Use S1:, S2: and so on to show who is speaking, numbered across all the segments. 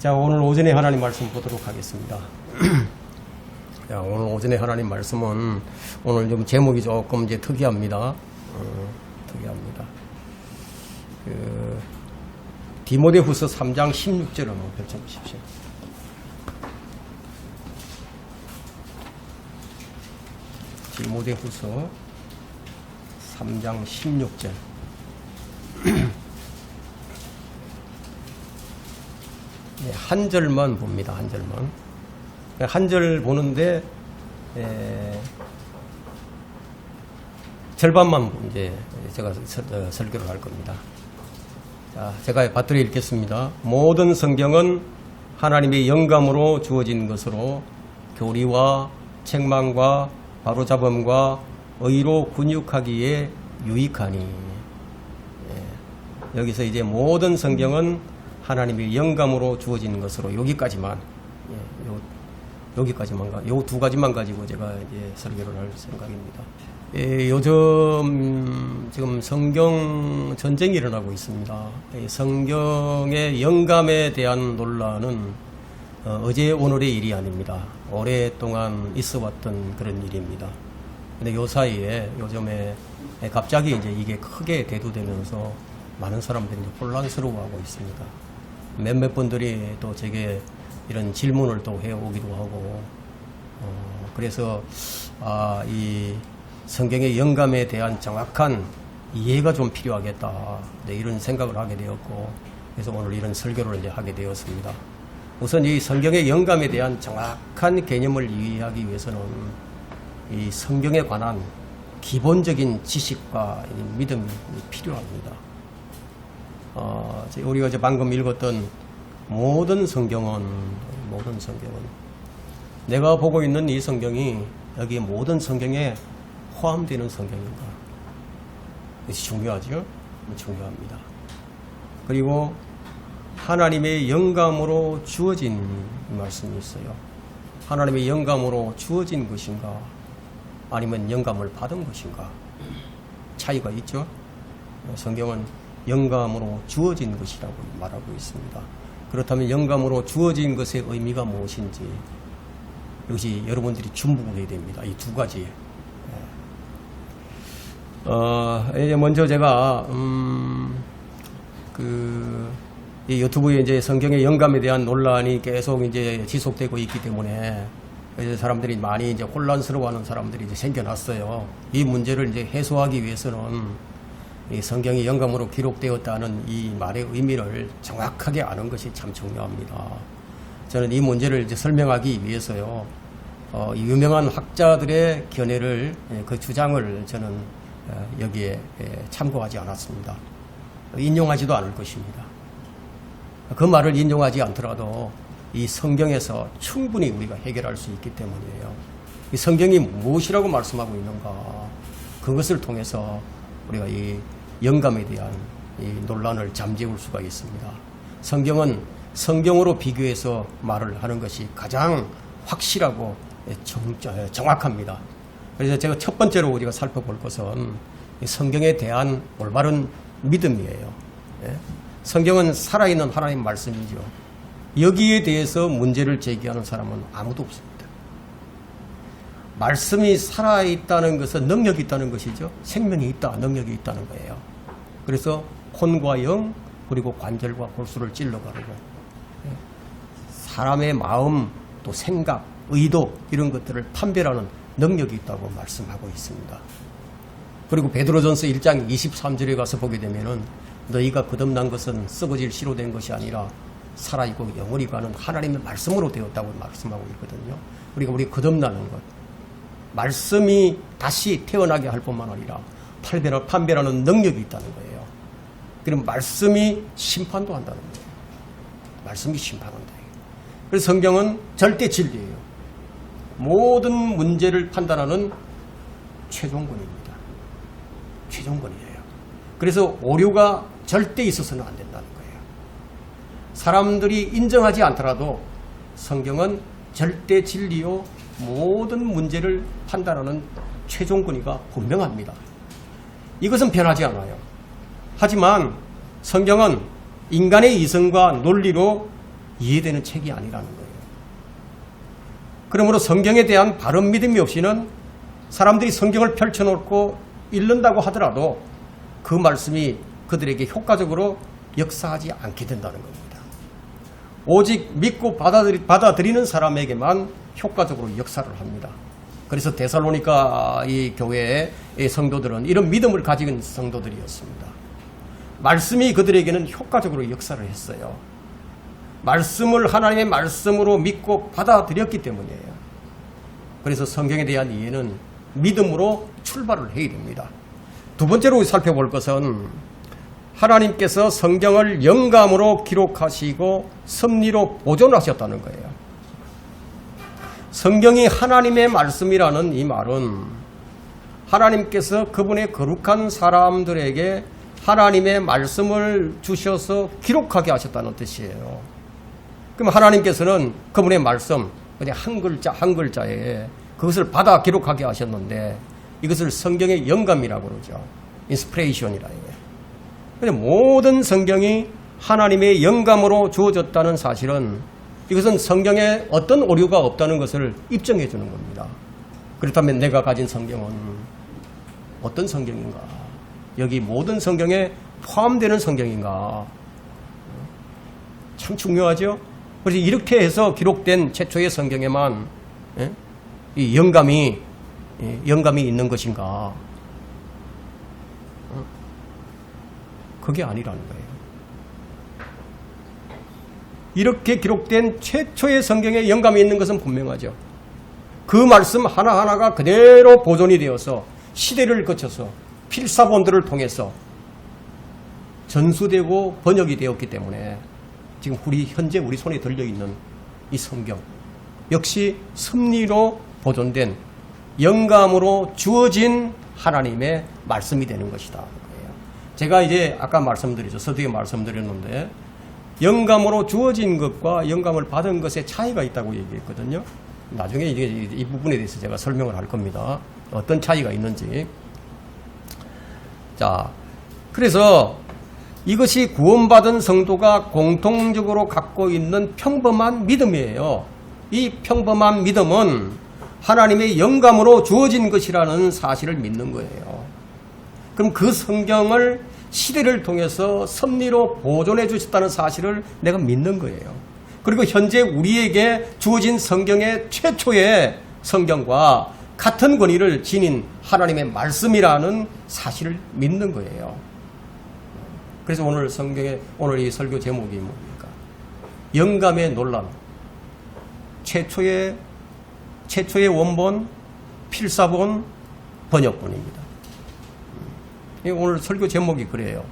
S1: 자, 오늘 오전에 하나님 말씀 보도록 하겠습니다. 자, 오늘 오전에 하나님 말씀은 오늘 좀 제목이 조금 이제 특이합니다. 특이합니다. 디모데후서 3장 16절을 한번 펼쳐보십시오. 디모데후서 3장 16절. 네, 한 절만 봅니다. 한 절만. 한 절 보는데 절반만 이제 제가 설교를 할 겁니다. 자, 제가 받들어 읽겠습니다. 모든 성경은 하나님의 영감으로 주어진 것으로 교리와 책망과 바로잡음과 의로 근육하기에 유익하니. 여기서 이제 모든 성경은 하나님의 영감으로 주어진 것으로 여기까지만, 여기까지만, 요 두 가지만 가지고 제가 이제 설교를 할 생각입니다. 요즘 지금 성경 전쟁이 일어나고 있습니다. 성경의 영감에 대한 논란은 어제 오늘의 일이 아닙니다. 오랫동안 있어 왔던 그런 일입니다. 근데 요 사이에 요즘에 갑자기 이제 이게 크게 대두되면서 많은 사람들이 혼란스러워하고 있습니다. 몇몇 분들이 또 제게 이런 질문을 또 해오기도 하고, 그래서 이 성경의 영감에 대한 정확한 이해가 좀 필요하겠다, 네, 이런 생각을 하게 되었고, 그래서 오늘 이런 설교를 이제 하게 되었습니다. 우선 이 성경의 영감에 대한 정확한 개념을 이해하기 위해서는 이 성경에 관한 기본적인 지식과 믿음이 필요합니다. 우리가 이제 방금 읽었던 모든 성경은 내가 보고 있는 이 성경이 여기 모든 성경에 포함되는 성경인가? 이것이 중요하죠? 중요합니다. 그리고 하나님의 영감으로 주어진 말씀이 있어요. 하나님의 영감으로 주어진 것인가? 아니면 영감을 받은 것인가? 차이가 있죠? 성경은 영감으로 주어진 것이라고 말하고 있습니다. 그렇다면 영감으로 주어진 것의 의미가 무엇인지 이것이 여러분들이 주목을 해야 됩니다. 이 두 가지. 이제 먼저 제가 이 유튜브에 이제 성경의 영감에 대한 논란이 계속 이제 지속되고 있기 때문에 이제 사람들이 많이 이제 혼란스러워하는 사람들이 이제 생겨났어요. 이 문제를 이제 해소하기 위해서는 이 성경이 영감으로 기록되었다는 이 말의 의미를 정확하게 아는 것이 참 중요합니다. 저는 이 문제를 이제 설명하기 위해서요, 유명한 학자들의 견해를, 그 주장을 저는 여기에 참고하지 않았습니다. 인용하지도 않을 것입니다. 그 말을 인용하지 않더라도 이 성경에서 충분히 우리가 해결할 수 있기 때문이에요. 이 성경이 무엇이라고 말씀하고 있는가, 그것을 통해서 우리가 이 영감에 대한 이 논란을 잠재울 수가 있습니다. 성경은 성경으로 비교해서 말을 하는 것이 가장 확실하고 정확합니다. 그래서 제가 첫 번째로 우리가 살펴볼 것은 성경에 대한 올바른 믿음이에요. 성경은 살아있는 하나님 말씀이죠. 여기에 대해서 문제를 제기하는 사람은 아무도 없습니다. 말씀이 살아있다는 것은 능력이 있다는 것이죠. 생명이 있다, 능력이 있다는 거예요. 그래서 혼과 영, 그리고 관절과 골수를 찔러가르고 사람의 마음, 또 생각, 의도, 이런 것들을 판별하는 능력이 있다고 말씀하고 있습니다. 그리고 베드로전서 1장 23절에 가서 보게 되면은 너희가 거듭난 것은 썩어질 씨로 된 것이 아니라 살아있고 영원히 가는 하나님의 말씀으로 되었다고 말씀하고 있거든요. 우리 거듭나는 것, 말씀이 다시 태어나게 할 뿐만 아니라 판별하는 능력이 있다는 거예요. 그럼 말씀이 심판도 한다는 거예요. 말씀이 심판한다. 그래서 성경은 절대 진리예요. 모든 문제를 판단하는 최종권입니다. 최종권이에요. 그래서 오류가 절대 있어서는 안 된다는 거예요. 사람들이 인정하지 않더라도 성경은 절대 진리요, 모든 문제를 판단하는 최종 권위가 분명합니다. 이것은 변하지 않아요. 하지만 성경은 인간의 이성과 논리로 이해되는 책이 아니라는 거예요. 그러므로 성경에 대한 바른 믿음이 없이는 사람들이 성경을 펼쳐놓고 읽는다고 하더라도 그 말씀이 그들에게 효과적으로 역사하지 않게 된다는 겁니다. 오직 믿고 받아들이는 사람에게만 효과적으로 역사를 합니다. 그래서 데살로니가 이 교회의 성도들은 이런 믿음을 가진 성도들이었습니다. 말씀이 그들에게는 효과적으로 역사를 했어요. 말씀을 하나님의 말씀으로 믿고 받아들였기 때문이에요. 그래서 성경에 대한 이해는 믿음으로 출발을 해야 됩니다. 두 번째로 살펴볼 것은 하나님께서 성경을 영감으로 기록하시고 섭리로 보존하셨다는 거예요. 성경이 하나님의 말씀이라는 이 말은 하나님께서 그분의 거룩한 사람들에게 하나님의 말씀을 주셔서 기록하게 하셨다는 뜻이에요. 그럼 하나님께서는 그분의 말씀, 그냥 한 글자 한 글자에 그것을 받아 기록하게 하셨는데 이것을 성경의 영감이라고 그러죠. 인스피레이션이라 해요. 근데 모든 성경이 하나님의 영감으로 주어졌다는 사실은 이것은 성경에 어떤 오류가 없다는 것을 입증해 주는 겁니다. 그렇다면 내가 가진 성경은 어떤 성경인가? 여기 모든 성경에 포함되는 성경인가? 참 중요하죠? 그래서 이렇게 해서 기록된 최초의 성경에만 이 영감이 있는 것인가? 그게 아니라는 거예요. 이렇게 기록된 최초의 성경에 영감이 있는 것은 분명하죠. 그 말씀 하나하나가 그대로 보존이 되어서 시대를 거쳐서 필사본들을 통해서 전수되고 번역이 되었기 때문에 지금 현재 우리 손에 들려있는 이 성경 역시 섭리로 보존된 영감으로 주어진 하나님의 말씀이 되는 것이다. 제가 이제 아까 말씀드렸죠. 서두에 말씀드렸는데 영감으로 주어진 것과 영감을 받은 것의 차이가 있다고 얘기했거든요. 나중에 이 부분에 대해서 제가 설명을 할 겁니다. 어떤 차이가 있는지. 자, 그래서 이것이 구원받은 성도가 공통적으로 갖고 있는 평범한 믿음이에요. 이 평범한 믿음은 하나님의 영감으로 주어진 것이라는 사실을 믿는 거예요. 그럼 그 성경을 시대를 통해서 섭리로 보존해 주셨다는 사실을 내가 믿는 거예요. 그리고 현재 우리에게 주어진 성경의 최초의 성경과 같은 권위를 지닌 하나님의 말씀이라는 사실을 믿는 거예요. 그래서 오늘 오늘 이 설교 제목이 뭡니까? 영감의 논란. 최초의 원본, 필사본, 번역본입니다. 오늘 설교 제목이 그래요.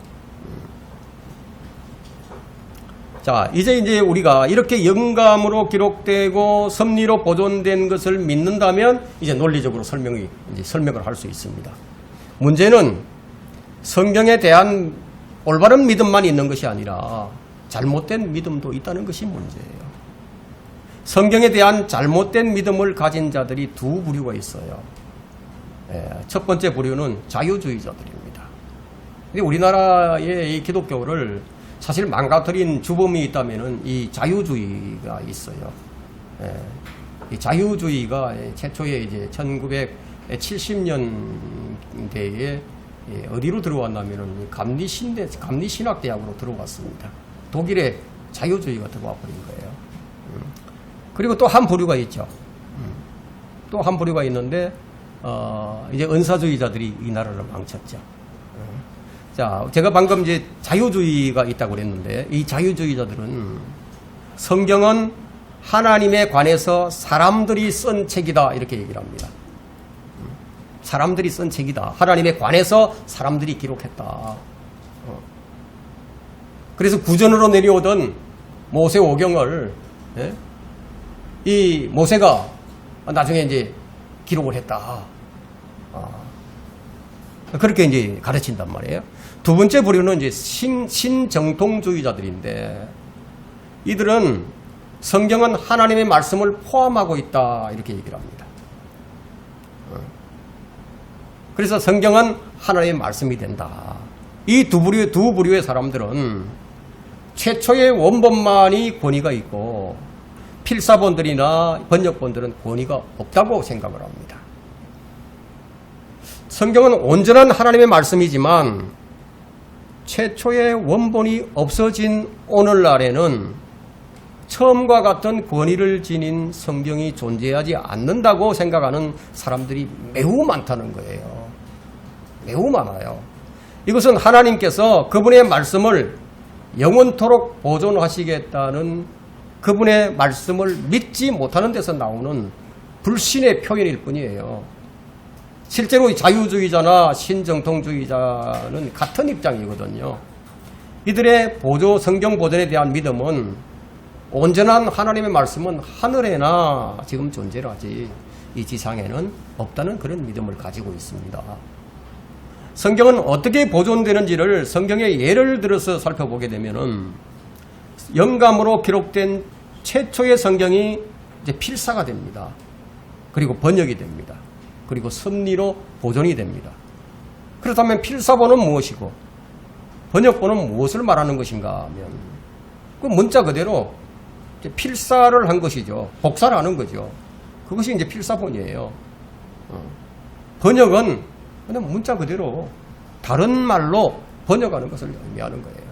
S1: 자, 이제 우리가 이렇게 영감으로 기록되고 섭리로 보존된 것을 믿는다면 이제 논리적으로 설명을 할 수 있습니다. 문제는 성경에 대한 올바른 믿음만 있는 것이 아니라 잘못된 믿음도 있다는 것이 문제예요. 성경에 대한 잘못된 믿음을 가진 자들이 두 부류가 있어요. 첫 번째 부류는 자유주의자들입니다. 근데 우리나라의 이 기독교를 사실 망가뜨린 주범이 있다면은 이 자유주의가 있어요. 이 자유주의가 최초에 이제 1970년대에 어디로 들어왔냐면은 감리신학대학으로 들어왔습니다. 독일의 자유주의가 들어와 버린 거예요. 그리고 또 한 부류가 있죠. 또 한 부류가 있는데 이제 은사주의자들이 이 나라를 망쳤죠. 자, 제가 방금 이제 자유주의가 있다고 그랬는데 이 자유주의자들은 성경은 하나님에 관해서 사람들이 쓴 책이다 이렇게 얘기를 합니다. 사람들이 쓴 책이다. 하나님에 관해서 사람들이 기록했다. 그래서 구전으로 내려오던 모세 오경을 이 모세가 나중에 이제 기록을 했다. 그렇게 이제 가르친단 말이에요. 두 번째 부류는 이제 신정통주의자들인데 이들은 성경은 하나님의 말씀을 포함하고 있다 이렇게 얘기를 합니다. 그래서 성경은 하나님의 말씀이 된다. 이 두 부류의 사람들은 최초의 원본만이 권위가 있고 필사본들이나 번역본들은 권위가 없다고 생각을 합니다. 성경은 온전한 하나님의 말씀이지만 최초의 원본이 없어진 오늘날에는 처음과 같은 권위를 지닌 성경이 존재하지 않는다고 생각하는 사람들이 매우 많다는 거예요. 매우 많아요. 이것은 하나님께서 그분의 말씀을 영원토록 보존하시겠다는 그분의 말씀을 믿지 못하는 데서 나오는 불신의 표현일 뿐이에요. 실제로 자유주의자나 신정통주의자는 같은 입장이거든요. 이들의 성경 보존에 대한 믿음은 온전한 하나님의 말씀은 하늘에나 지금 존재를 하지 이 지상에는 없다는 그런 믿음을 가지고 있습니다. 성경은 어떻게 보존되는지를 성경의 예를 들어서 살펴보게 되면은 영감으로 기록된 최초의 성경이 이제 필사가 됩니다. 그리고 번역이 됩니다. 그리고 섭리로 보존이 됩니다. 그렇다면 필사본은 무엇이고 번역본은 무엇을 말하는 것인가 하면 그 문자 그대로 이제 필사를 한 것이죠. 복사를 하는 거죠. 그것이 이제 필사본이에요. 번역은 그냥 문자 그대로 다른 말로 번역하는 것을 의미하는 거예요.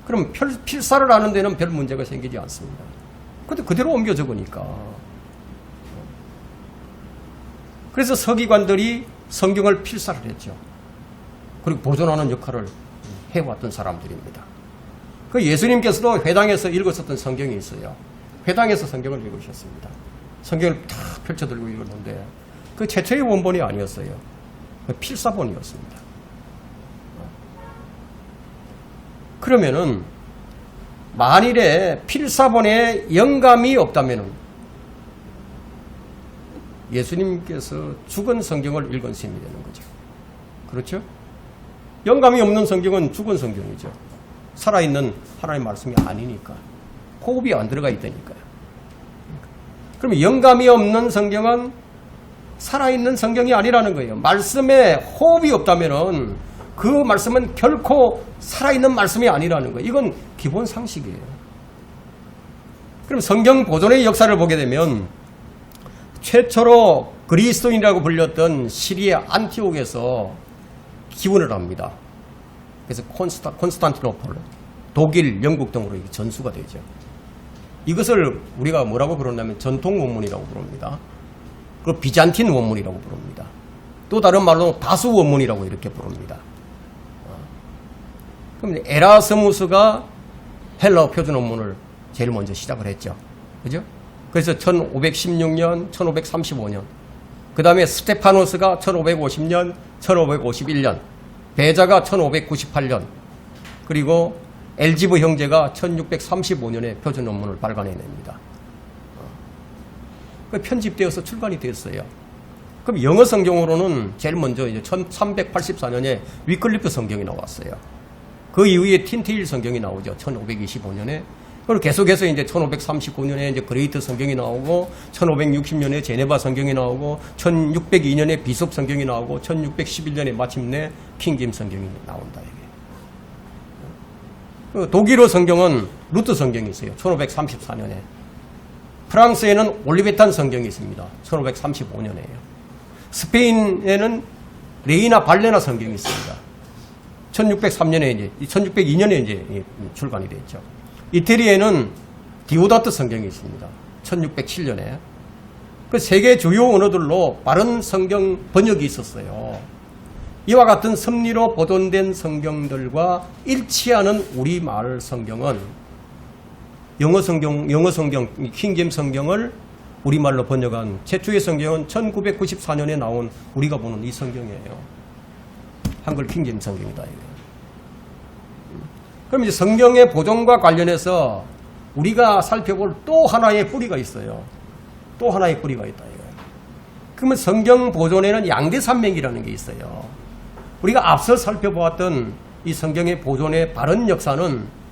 S1: 그럼 필사를 하는 데는 별 문제가 생기지 않습니다. 근데 그대로 옮겨 적으니까. 그래서 서기관들이 성경을 필사를 했죠. 그리고 보존하는 역할을 해왔던 사람들입니다. 그 예수님께서도 회당에서 읽으셨던 성경이 있어요. 회당에서 성경을 읽으셨습니다. 성경을 다 펼쳐들고 읽었는데 그 최초의 원본이 아니었어요. 필사본이었습니다. 그러면은 만일에 필사본에 영감이 없다면은 예수님께서 죽은 성경을 읽은 셈이 되는 거죠. 그렇죠? 영감이 없는 성경은 죽은 성경이죠. 살아있는 하나님의 말씀이 아니니까. 호흡이 안 들어가 있다니까요. 그러면 영감이 없는 성경은 살아있는 성경이 아니라는 거예요. 말씀에 호흡이 없다면은 그 말씀은 결코 살아있는 말씀이 아니라는 거예요. 이건 기본 상식이에요. 그럼 성경 보존의 역사를 보게 되면 최초로 그리스도인이라고 불렸던 시리아 안티옥에서 기원을 합니다. 그래서 콘스탄티노폴, 독일, 영국 등으로 전수가 되죠. 이것을 우리가 뭐라고 부르냐면 전통 원문이라고 부릅니다. 그리고 비잔틴 원문이라고 부릅니다. 또 다른 말로 다수 원문이라고 이렇게 부릅니다. 그럼 에라스무스가 헬라어 표준 원문을 제일 먼저 시작을 했죠. 그죠? 그래서 1516년, 1535년, 그 다음에 스테파노스가 1550년, 1551년, 베자가 1598년, 그리고 엘지브 형제가 1635년에 표준 원문을 발간해냅니다. 편집되어서 출간이 됐어요. 그럼 영어 성경으로는 제일 먼저 이제 1384년에 위클리프 성경이 나왔어요. 그 이후에 틴테일 성경이 나오죠. 1525년에. 그리고 계속해서 이제 1539년에 이제 그레이트 성경이 나오고, 1560년에 제네바 성경이 나오고, 1602년에 비숍 성경이 나오고, 1611년에 마침내 킹김 성경이 나온다. 이게. 독일어 성경은 루트 성경이 있어요. 1534년에. 프랑스에는 올리베탄 성경이 있습니다. 1535년에요. 스페인에는 레이나 발레나 성경이 있습니다. 1603년에 이제, 1602년에 이제 출간이 됐죠. 이태리에는 디오다트 성경이 있습니다. 1607년에. 그 세계 주요 언어들로 빠른 성경 번역이 있었어요. 이와 같은 섭리로 보존된 성경들과 일치하는 우리말 성경은 영어 성경, 킹잼 성경을 우리말로 번역한 최초의 성경은 1994년에 나온 우리가 보는 이 성경이에요. 한글 킹잼 성경이다. 그럼 이제 성경의 보존과 관련해서 우리가 살펴볼 또 하나의 뿌리가 있어요. 또 하나의 뿌리가 있다. 그러면 성경 보존에는 양대산맥이라는 게 있어요. 우리가 앞서 살펴보았던 이 성경의 보존의 바른 역사는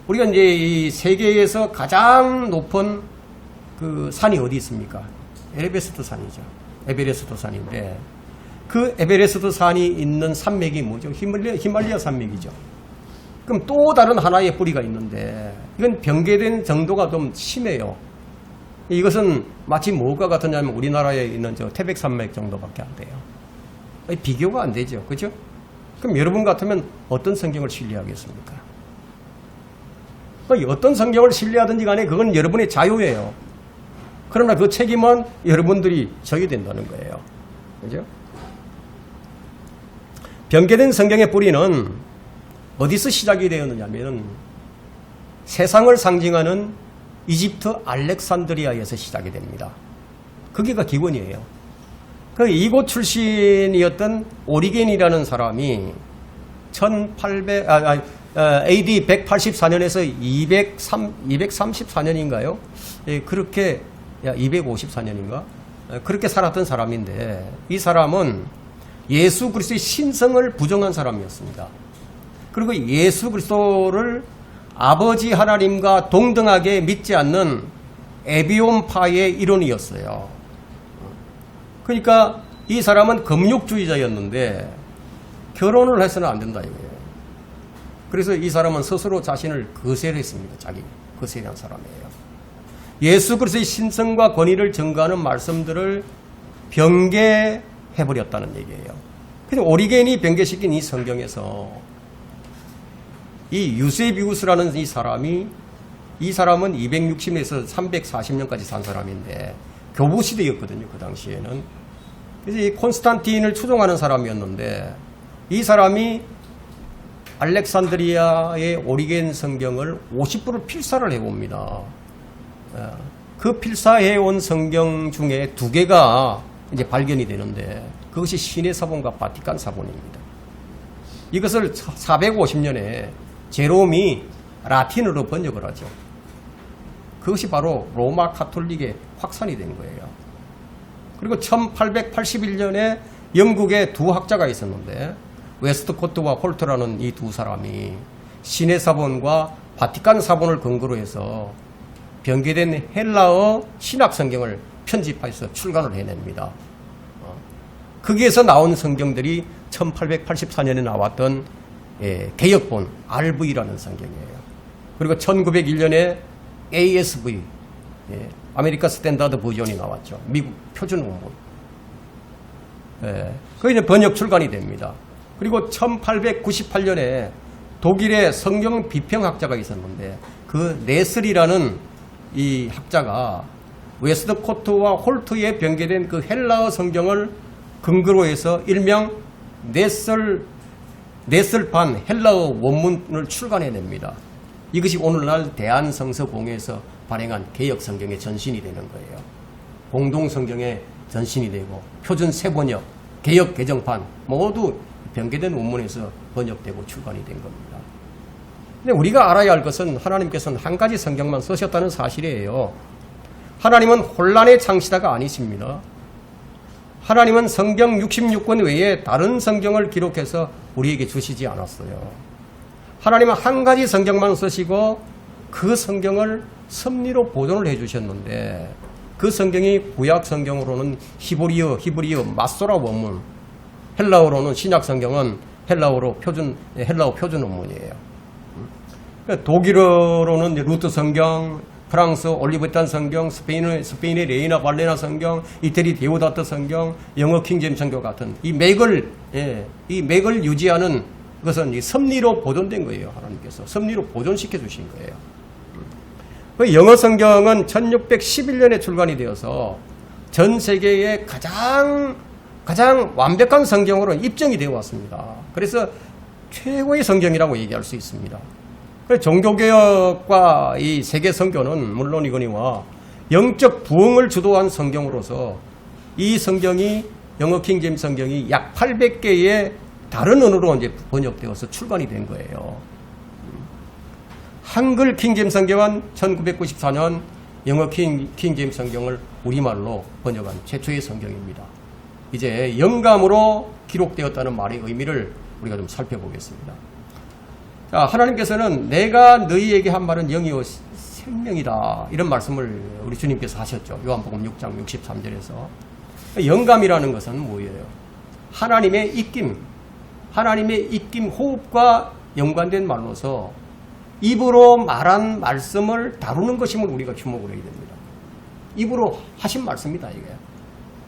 S1: 우리가 이제 이 세계에서 가장 높은 그 산이 어디 있습니까? 에베레스트 산이죠. 에베레스트 산인데 그 에베레스트 산이 있는 산맥이 뭐죠? 히말리아 산맥이죠. 그럼 또 다른 하나의 뿌리가 있는데 이건 변개된 정도가 좀 심해요. 이것은 마치 뭐가 같으냐면 우리나라에 있는 저 태백산맥 정도밖에 안 돼요. 비교가 안 되죠. 그죠? 그럼 여러분 같으면 어떤 성경을 신뢰하겠습니까? 어떤 성경을 신뢰하든지 간에 그건 여러분의 자유예요. 그러나 그 책임은 여러분들이 져야 된다는 거예요. 그죠? 변개된 성경의 뿌리는 어디서 시작이 되었느냐면 세상을 상징하는 이집트 알렉산드리아에서 시작이 됩니다. 거기가 기원이에요. 그 이곳 출신이었던 오리겐이라는 사람이 AD 184년에서 234년인가요? 그렇게 254년인가? 그렇게 살았던 사람인데 이 사람은 예수 그리스도의 신성을 부정한 사람이었습니다. 그리고 예수 그리스도를 아버지 하나님과 동등하게 믿지 않는 에비온파의 일원이었어요. 그러니까 이 사람은 금욕주의자였는데 결혼을 해서는 안 된다 이거예요. 그래서 이 사람은 스스로 자신을 거세했습니다. 자기 거세한 사람이에요. 예수 그리스도의 신성과 권위를 증거하는 말씀들을 변개해버렸다는 얘기예요. 그래서 오리겐이 변개시킨 이 성경에서 이 유세비우스라는 이 사람은 260에서 340년까지 산 사람인데 교부 시대였거든요. 그 당시에는. 그래서 이 콘스탄틴을 추종하는 사람이었는데 이 사람이 알렉산드리아의 오리겐 성경을 50부를 필사를 해봅니다. 그 필사해온 성경 중에 2개가 이제 발견이 되는데 그것이 시내 사본과 바티칸 사본입니다. 이것을 450년에 제롬이 라틴어로 번역을 하죠. 그것이 바로 로마 카톨릭의 확산이 된 거예요. 그리고 1881년에 영국에 2 학자가 있었는데 웨스트코트와 홀트라는 이 2 사람이 시내 사본과 바티칸 사본을 근거로 해서 변개된 헬라어 신학 성경을 편집해서 출간을 해냅니다. 거기에서 나온 성경들이 1884년에 나왔던 개역본 RV라는 성경이에요. 그리고 1901년에 ASV 아메리카 스탠다드 버전이 나왔죠. 미국 표준 원문. 그게 이제 번역 출간이 됩니다. 그리고 1898년에 독일의 성경 비평학자가 있었는데 그 네슬이라는 이 학자가 웨스트코트와 홀트에 변개된 그 헬라어 성경을 근거로 해서 일명 네슬판 헬라어 원문을 출간해냅니다. 이것이 오늘날 대한성서공회에서 발행한 개역성경의 전신이 되는 거예요. 공동성경의 전신이 되고 표준 세번역, 개역 개정판 모두 변개된 원문에서 번역되고 출간이 된 겁니다. 근데 우리가 알아야 할 것은 하나님께서는 한 가지 성경만 쓰셨다는 사실이에요. 하나님은 혼란의 창시자가 아니십니다. 하나님은 성경 66권 외에 다른 성경을 기록해서 우리에게 주시지 않았어요. 하나님은 한 가지 성경만 쓰시고 그 성경을 섭리로 보존을 해주셨는데 그 성경이 구약 성경으로는 히브리어 마소라 원문, 헬라어로는 신약 성경은 헬라어 표준 원문이에요. 독일어로는 루트 성경, 프랑스 올리브탄 성경, 스페인의 레이나 발레나 성경, 이태리 데오다트 성경, 영어 킹제임스 성경 같은 이 맥을 유지하는 것은 이 섭리로 보존된 거예요. 하나님께서 섭리로 보존시켜 주신 거예요. 그 영어 성경은 1611년에 출간이 되어서 전 세계의 가장 완벽한 성경으로 입증이 되어 왔습니다. 그래서 최고의 성경이라고 얘기할 수 있습니다. 종교개혁과 이 세계 선교는 물론이거니와 영적 부흥을 주도한 성경으로서 이 성경이 영어 킹제임스 성경이 약 800개의 다른 언어로 이제 번역되어서 출간이 된 거예요. 한글 킹제임스 성경은 1994년 영어 킹제임스 성경을 우리말로 번역한 최초의 성경입니다. 이제 영감으로 기록되었다는 말의 의미를 우리가 좀 살펴보겠습니다. 자, 하나님께서는 내가 너희에게 한 말은 영이요 생명이다. 이런 말씀을 우리 주님께서 하셨죠. 요한복음 6장 63절에서. 영감이라는 것은 뭐예요? 하나님의 입김, 호흡과 연관된 말로서 입으로 말한 말씀을 다루는 것임을 우리가 주목을 해야 됩니다. 입으로 하신 말씀이다 이게.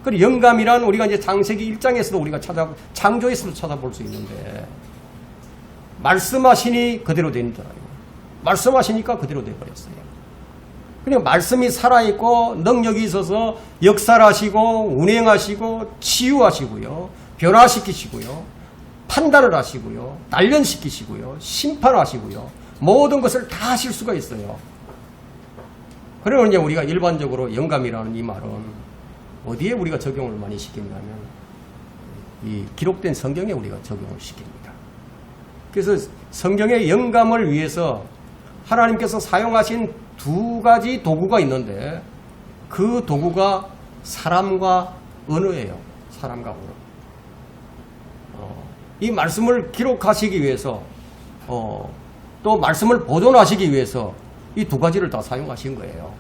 S1: 그리고 영감이란 우리가 이제 창세기 1장에서도 우리가 창조에서도 찾아볼 수 있는데 말씀하시니 그대로 되더라고요. 말씀하시니까 그대로 돼버렸어요. 그냥 말씀이 살아있고 능력이 있어서 역사를 하시고 운행하시고 치유하시고요. 변화시키시고요. 판단을 하시고요. 단련시키시고요. 심판하시고요. 모든 것을 다 하실 수가 있어요. 그러면 이제 우리가 일반적으로 영감이라는 이 말은 어디에 우리가 적용을 많이 시키냐면 이 기록된 성경에 우리가 적용을 시킵니다. 그래서 성경의 영감을 위해서 하나님께서 사용하신 두 가지 도구가 있는데 그 도구가 사람과 언어예요. 사람과 언어. 이 말씀을 기록하시기 위해서 또 말씀을 보존하시기 위해서 이 두 가지를 다 사용하신 거예요.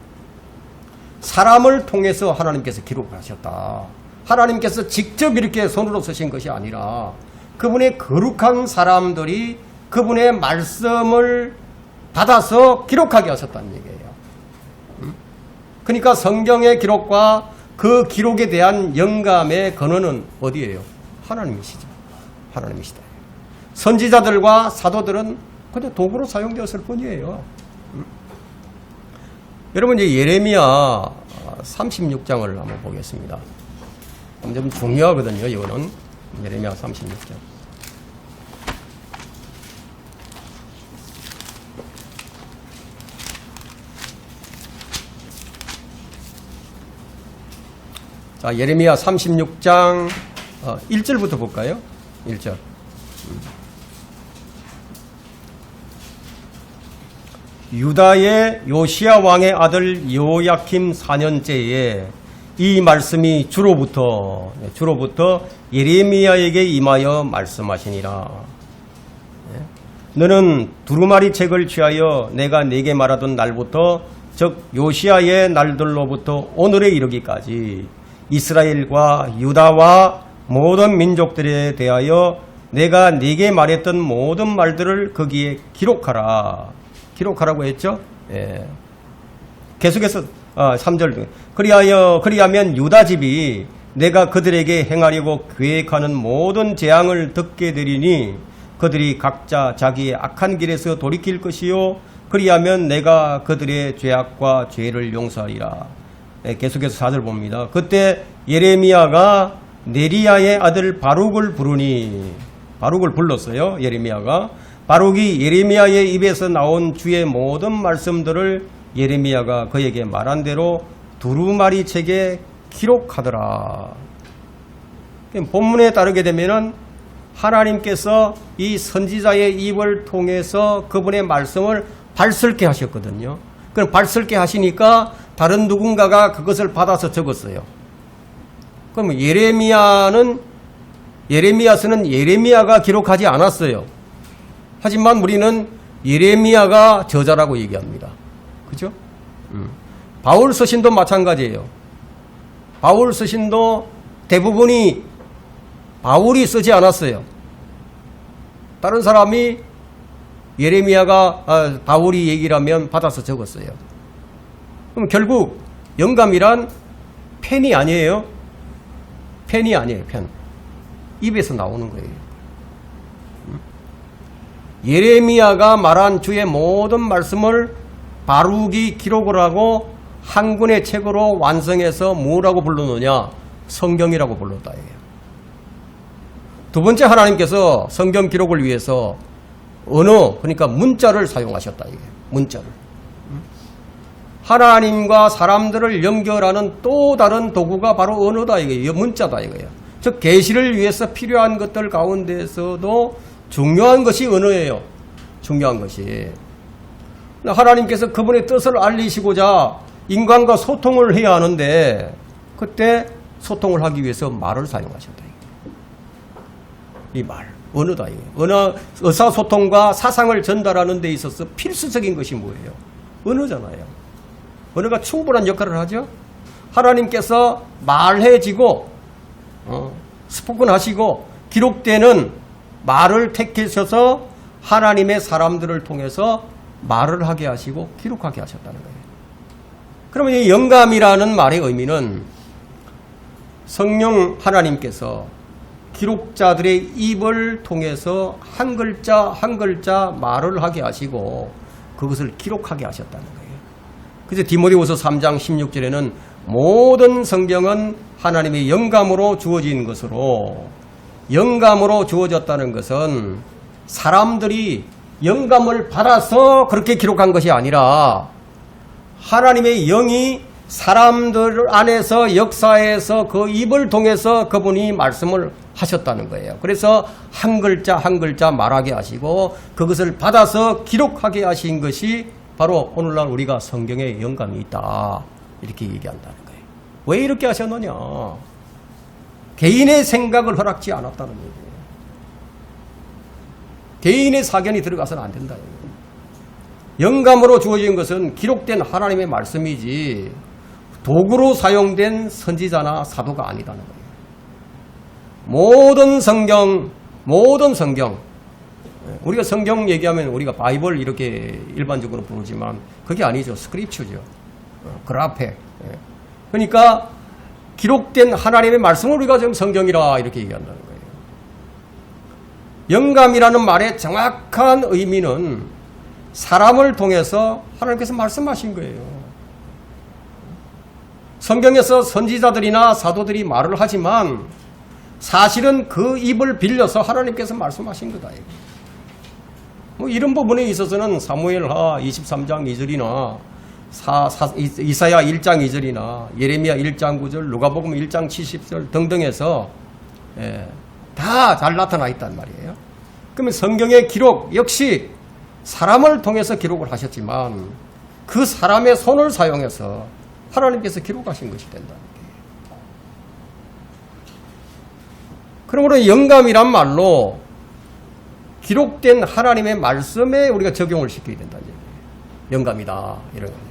S1: 사람을 통해서 하나님께서 기록을 하셨다. 하나님께서 직접 이렇게 손으로 쓰신 것이 아니라 그분의 거룩한 사람들이 그분의 말씀을 받아서 기록하게 하셨다는 얘기예요. 그러니까 성경의 기록과 그 기록에 대한 영감의 근원은 어디예요? 하나님이시죠. 하나님이시다. 선지자들과 사도들은 그냥 도구로 사용되었을 뿐이에요. 여러분 이제 예레미야 36장을 한번 보겠습니다. 좀 중요하거든요. 이거는 예레미야 36장. 자, 예레미야 36장 1절부터 볼까요? 1절. 유다의 요시야 왕의 아들 요야킴 4년째에 이 말씀이 주로부터 예레미야에게 임하여 말씀하시니라. 너는 두루마리 책을 취하여 내가 네게 말하던 날부터 즉 요시야의 날들로부터 오늘에 이르기까지 이스라엘과 유다와 모든 민족들에 대하여 내가 네게 말했던 모든 말들을 거기에 기록하라. 기록하라고 했죠. 예. 계속해서 3절 그리하면 유다 집이 내가 그들에게 행하려고 계획하는 모든 재앙을 듣게 되리니 그들이 각자 자기의 악한 길에서 돌이킬 것이요 그리하면 내가 그들의 죄악과 죄를 용서하리라. 예, 계속해서 4절 봅니다. 그때 예레미야가 네리야의 아들 바룩을 부르니 바룩을 불렀어요. 예레미야가 바룩이 예레미야의 입에서 나온 주의 모든 말씀들을 예레미야가 그에게 말한 대로 두루마리 책에 기록하더라. 본문에 따르게 되면은 하나님께서 이 선지자의 입을 통해서 그분의 말씀을 발설케 하셨거든요. 그럼 발설케 하시니까 다른 누군가가 그것을 받아서 적었어요. 그럼 예레미야서는 예레미야가 기록하지 않았어요. 하지만 우리는 예레미야가 저자라고 얘기합니다. 그죠? 바울 서신도 마찬가지예요. 바울 서신도 대부분이 바울이 쓰지 않았어요. 다른 사람이 예레미야가 바울이 얘기를 하면 받아서 적었어요. 그럼 결국 영감이란 펜이 아니에요. 펜이 아니에요. 펜. 입에서 나오는 거예요. 예레미야가 말한 주의 모든 말씀을 바룩이 기록을 하고 한 권의 책으로 완성해서 뭐라고 불렀느냐? 성경이라고 불렀다. 두 번째, 하나님께서 성경 기록을 위해서 언어, 그러니까 문자를 사용하셨다. 이게 문자를. 하나님과 사람들을 연결하는 또 다른 도구가 바로 언어다. 이게 문자다. 이거예요. 즉 계시를 위해서 필요한 것들 가운데서도 중요한 것이 언어예요. 중요한 것이. 하나님께서 그분의 뜻을 알리시고자 인간과 소통을 해야 하는데 그때 소통을 하기 위해서 말을 사용하셨다. 이 말, 언어다. 언어, 의사소통과 사상을 전달하는 데 있어서 필수적인 것이 뭐예요? 언어잖아요. 언어가 충분한 역할을 하죠. 하나님께서 말해지고 스포큰 하시고 기록되는 말을 택하셔서 하나님의 사람들을 통해서 말을 하게 하시고 기록하게 하셨다는 거예요. 그러면 이 영감이라는 말의 의미는 성령 하나님께서 기록자들의 입을 통해서 한 글자 한 글자 말을 하게 하시고 그것을 기록하게 하셨다는 거예요. 그래서 디모데후서 3장 16절에는 모든 성경은 하나님의 영감으로 주어진 것으로, 영감으로 주어졌다는 것은 사람들이 영감을 받아서 그렇게 기록한 것이 아니라 하나님의 영이 사람들 안에서 역사에서 그 입을 통해서 그분이 말씀을 하셨다는 거예요. 그래서 한 글자 한 글자 말하게 하시고 그것을 받아서 기록하게 하신 것이 바로 오늘날 우리가 성경에 영감이 있다, 이렇게 얘기한다는 거예요. 왜 이렇게 하셨느냐? 개인의 생각을 허락지 않았다는 얘기예요. 개인의 사견이 들어가서는 안 된다. 영감으로 주어진 것은 기록된 하나님의 말씀이지 도구로 사용된 선지자나 사도가 아니다는 거예요. 모든 성경, 우리가 성경 얘기하면 우리가 바이블 이렇게 일반적으로 부르지만 그게 아니죠. 스크립처죠. 그라페. 그러니까 기록된 하나님의 말씀을 우리가 지금 성경이라 이렇게 얘기한다는 거예요. 영감이라는 말의 정확한 의미는 사람을 통해서 하나님께서 말씀하신 거예요. 성경에서 선지자들이나 사도들이 말을 하지만 사실은 그 입을 빌려서 하나님께서 말씀하신 거다. 뭐 이런 부분에 있어서는 사무엘하 23장 2절이나 이사야 1장 2절이나 예레미야 1장 9절, 누가복음 1장 70절 등등에서 다 잘 나타나 있단 말이에요. 그러면 성경의 기록 역시 사람을 통해서 기록을 하셨지만 그 사람의 손을 사용해서 하나님께서 기록하신 것이 된다는 거예요. 그러므로 영감이란 말로 기록된 하나님의 말씀에 우리가 적용을 시켜야 된다는 얘기예요. 영감이다, 이런 거예요.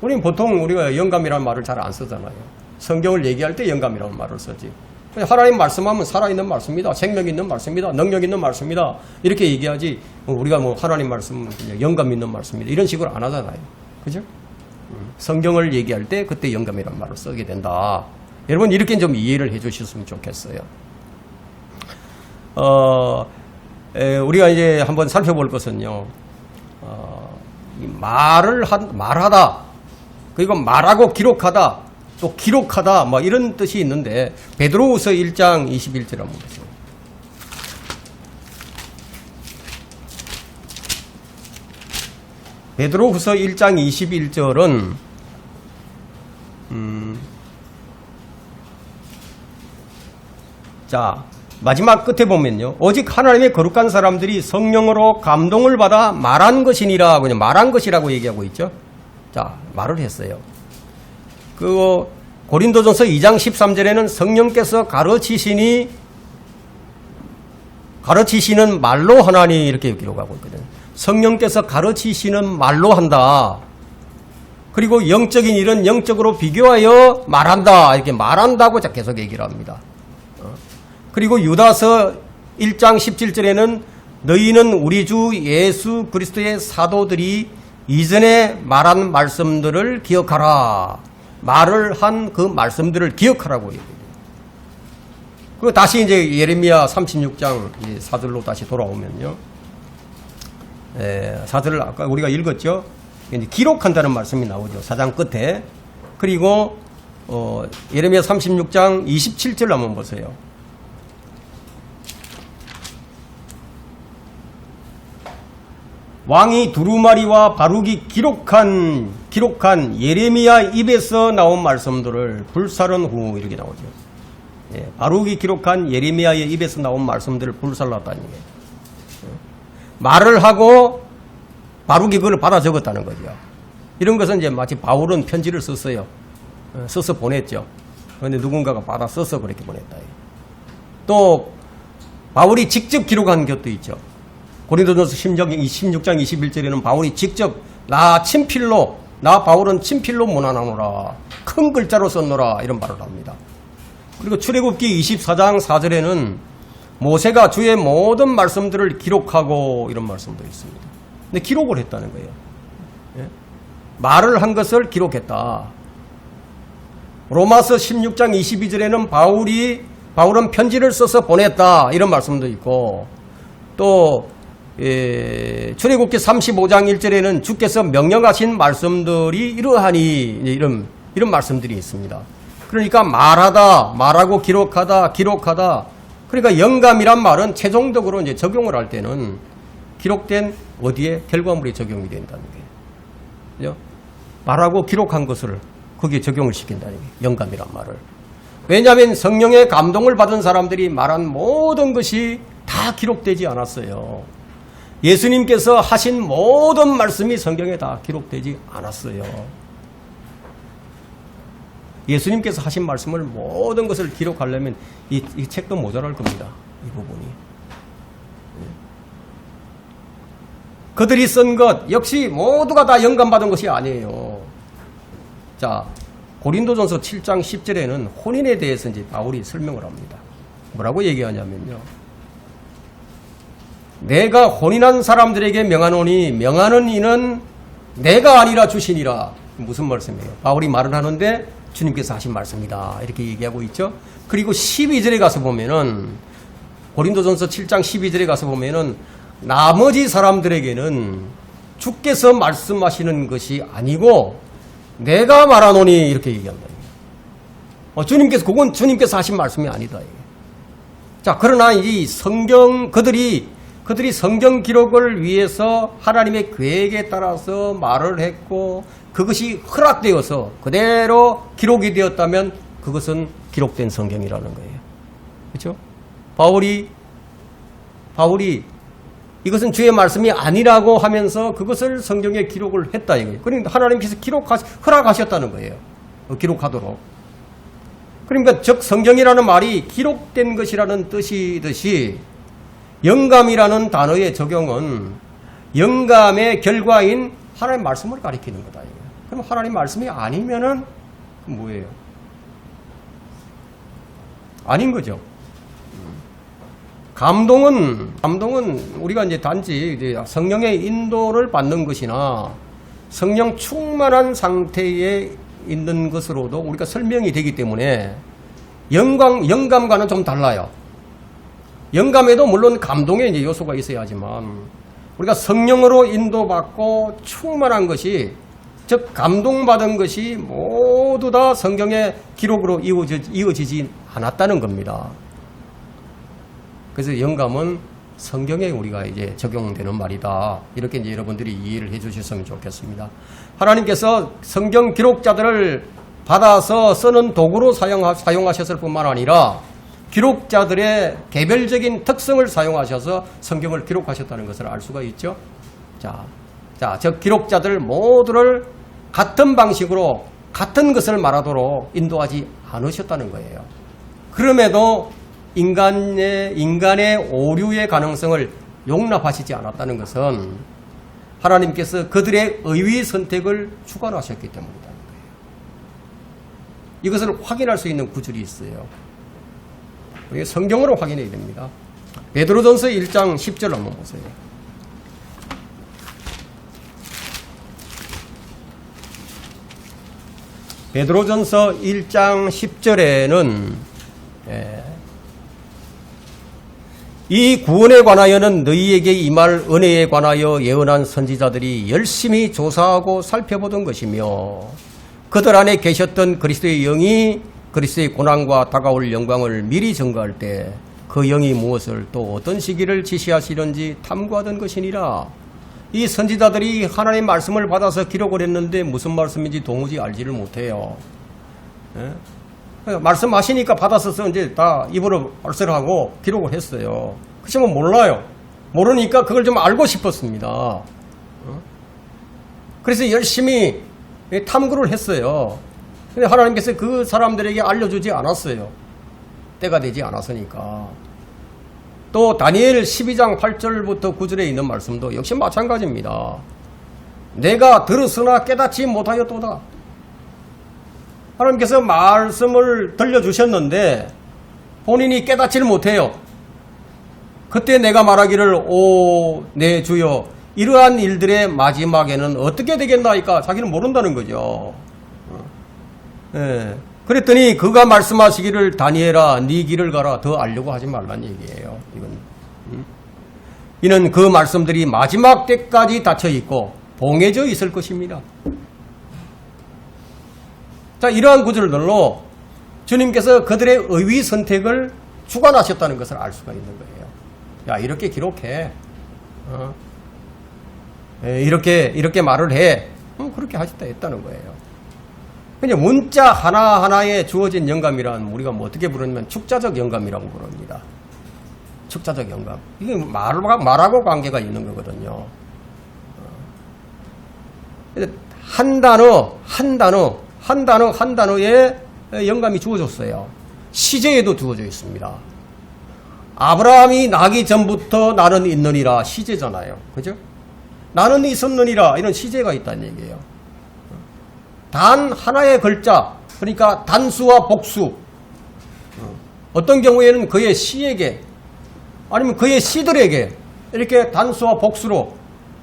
S1: 우리는 보통 우리가 영감이라는 말을 잘 안 쓰잖아요. 성경을 얘기할 때 영감이라는 말을 쓰지. 하나님 말씀하면 살아있는 말씀이다, 생명 있는 말씀이다, 능력 있는 말씀이다, 이렇게 얘기하지 우리가 뭐 하나님 말씀 영감 있는 말씀이다 이런 식으로 안 하잖아요. 그죠? 성경을 얘기할 때 그때 영감이라는 말을 쓰게 된다. 여러분 이렇게 좀 이해를 해 주셨으면 좋겠어요. 우리가 이제 한번 살펴볼 것은요, 말하다, 그리고 말하고 기록하다, 또 기록하다, 뭐 이런 뜻이 있는데, 베드로후서 1장 21절 한번 보세요. 베드로후서 1장 21절은 자, 마지막 끝에 보면요, 오직 하나님의 거룩한 사람들이 성령으로 감동을 받아 말한 것이니라, 그냥 말한 것이라고 얘기하고 있죠. 자, 말을 했어요. 그 고린도전서 2장 13절에는 성령께서 가르치시는 말로 하나니 이렇게 기록하고 있거든요. 성령께서 가르치시는 말로 한다. 그리고 영적인 일은 영적으로 비교하여 말한다. 이렇게 말한다고 계속 얘기를 합니다. 그리고 유다서 1장 17절에는 너희는 우리 주 예수 그리스도의 사도들이 이전에 말한 말씀들을 기억하라. 말을 한 그 말씀들을 기억하라고 얘기해요. 그리고 다시 이제 예레미야 36장 4절로 다시 돌아오면요. 4절을 아까 우리가 읽었죠. 이제 기록한다는 말씀이 나오죠. 4장 끝에. 그리고 예레미야 36장 27절 한번 보세요. 왕이 두루마리와 바룩이 기록한 예레미야 입에서 나온 말씀들을 불사른 후 이렇게 나오죠. 바룩이 기록한 예레미야의 입에서 나온 말씀들을 불살랐다는 얘기예요. 말을 하고 바룩이 그걸 받아 적었다는 거죠. 이런 것은 이제 마치 바울은 편지를 썼어요. 써서 보냈죠. 그런데 누군가가 받아 써서 그렇게 보냈다. 또 바울이 직접 기록한 것도 있죠. 고린도전서 16장 21절에는 바울이 직접 나 바울은 친필로 문안하노라, 큰 글자로 썼노라, 이런 말을 합니다. 그리고 출애굽기 24장 4절에는 모세가 주의 모든 말씀들을 기록하고 이런 말씀도 있습니다. 근데 기록을 했다는 거예요. 예? 말을 한 것을 기록했다. 로마서 16장 22절에는 바울은 편지를 써서 보냈다 이런 말씀도 있고, 또 출애굽기 35장 1절에는 주께서 명령하신 말씀들이 이러하니 이런 말씀들이 있습니다. 그러니까 말하고 기록하다. 그러니까 영감이란 말은 최종적으로 이제 적용을 할 때는 기록된 어디에 결과물에 적용이 된다는 거예요. 그죠? 말하고 기록한 것을 거기에 적용을 시킨다는 거예요. 영감이란 말을. 왜냐하면 성령의 감동을 받은 사람들이 말한 모든 것이 다 기록되지 않았어요. 예수님께서 하신 모든 말씀이 성경에 다 기록되지 않았어요. 예수님께서 하신 말씀을 모든 것을 기록하려면 이 책도 모자랄 겁니다. 이 부분이. 그들이 쓴 것 역시 모두가 다 영감받은 것이 아니에요. 자, 고린도전서 7장 10절에는 혼인에 대해서 이제 바울이 설명을 합니다. 뭐라고 얘기하냐면요. 내가 혼인한 사람들에게 명하노니 명하는 이는 내가 아니라 주시니라. 무슨 말씀이에요? 바울이 말을 하는데 주님께서 하신 말씀이다. 이렇게 얘기하고 있죠. 그리고 12절에 가서 보면은, 고린도전서 7장 12절에 가서 보면은 나머지 사람들에게는 주께서 말씀하시는 것이 아니고 내가 말하노니 이렇게 얘기한다. 그건 주님께서 하신 말씀이 아니다. 자, 그러나 이 성경, 그들이 성경 기록을 위해서 하나님의 계획에 따라서 말을 했고 그것이 허락되어서 그대로 기록이 되었다면 그것은 기록된 성경이라는 거예요. 그렇죠? 바울이 이것은 주의 말씀이 아니라고 하면서 그것을 성경에 기록을 했다 이거예요. 그러니까 하나님께서 허락하셨다는 거예요. 기록하도록. 그러니까 즉 성경이라는 말이 기록된 것이라는 뜻이듯이 영감이라는 단어의 적용은 영감의 결과인 하나님의 말씀을 가리키는 거다. 그럼 하나님 말씀이 아니면은 뭐예요? 아닌 거죠. 감동은 우리가 이제 단지 성령의 인도를 받는 것이나 성령 충만한 상태에 있는 것으로도 우리가 설명이 되기 때문에 영감과는 좀 달라요. 영감에도 물론 감동의 이제 요소가 있어야 하지만 우리가 성령으로 인도받고 충만한 것이, 즉 감동받은 것이 모두 다 성경의 기록으로 이어지지 않았다는 겁니다. 그래서 영감은 성경에 우리가 이제 적용되는 말이다. 이렇게 이제 여러분들이 이해를 해 주셨으면 좋겠습니다. 하나님께서 성경 기록자들을 받아서 쓰는 도구로 사용하셨을 뿐만 아니라 기록자들의 개별적인 특성을 사용하셔서 성경을 기록하셨다는 것을 알 수가 있죠. 자, 저 기록자들 모두를 같은 방식으로 같은 것을 말하도록 인도하지 않으셨다는 거예요. 그럼에도 인간의 오류의 가능성을 용납하시지 않았다는 것은 하나님께서 그들의 의의 선택을 주관하셨기 때문이다. 이것을 확인할 수 있는 구절이 있어요. 성경으로 확인해야 됩니다. 베드로전서 1장 10절 한번 보세요. 베드로전서 1장 10절에는 이 구원에 관하여는 너희에게 임할 은혜에 관하여 예언한 선지자들이 열심히 조사하고 살펴보던 것이며 그들 안에 계셨던 그리스도의 영이 그리스도의 고난과 다가올 영광을 미리 증거할 때 그 영이 무엇을 또 어떤 시기를 지시하시는지 탐구하던 것이니라. 이 선지자들이 하나님의 말씀을 받아서 기록을 했는데 무슨 말씀인지 도무지 알지를 못해요. 말씀하시니까 받아서 이제 다 입으로 발설하고 기록을 했어요. 그렇지만 몰라요. 모르니까 그걸 좀 알고 싶었습니다. 그래서 열심히 탐구를 했어요. 근데 하나님께서 그 사람들에게 알려주지 않았어요. 때가 되지 않았으니까. 또 다니엘 12장 8절부터 9절에 있는 말씀도 역시 마찬가지입니다. 내가 들었으나 깨닫지 못하였도다. 하나님께서 말씀을 들려주셨는데 본인이 깨닫지를 못해요. 그때 내가 말하기를 오 내 주여 이러한 일들의 마지막에는 어떻게 되겠나이까 자기는 모른다는 거죠. 예. 그랬더니 그가 말씀하시기를 다니엘아 네 길을 가라 더 알려고 하지 말란 얘기예요. 이는 그 말씀들이 마지막 때까지 닫혀 있고 봉해져 있을 것입니다. 자, 이러한 구절들로 주님께서 그들의 의위 선택을 주관하셨다는 것을 알 수가 있는 거예요. 야, 이렇게 기록해. 이렇게 말을 해. 그렇게 하셨다 했다는 거예요. 그냥 문자 하나하나에 주어진 영감이란 우리가 뭐 어떻게 부르냐면 축자적 영감이라고 부릅니다. 축자적 영감. 이게 말하고 관계가 있는 거거든요. 한 단어에 영감이 주어졌어요. 시제에도 주어져 있습니다. 아브라함이 나기 전부터 나는 있느니라 시제잖아요. 그죠? 나는 있었느니라 이런 시제가 있다는 얘기예요. 단 하나의 글자, 그러니까 단수와 복수. 어떤 경우에는 그의 시에게 아니면 그의 시들에게 이렇게 단수와 복수로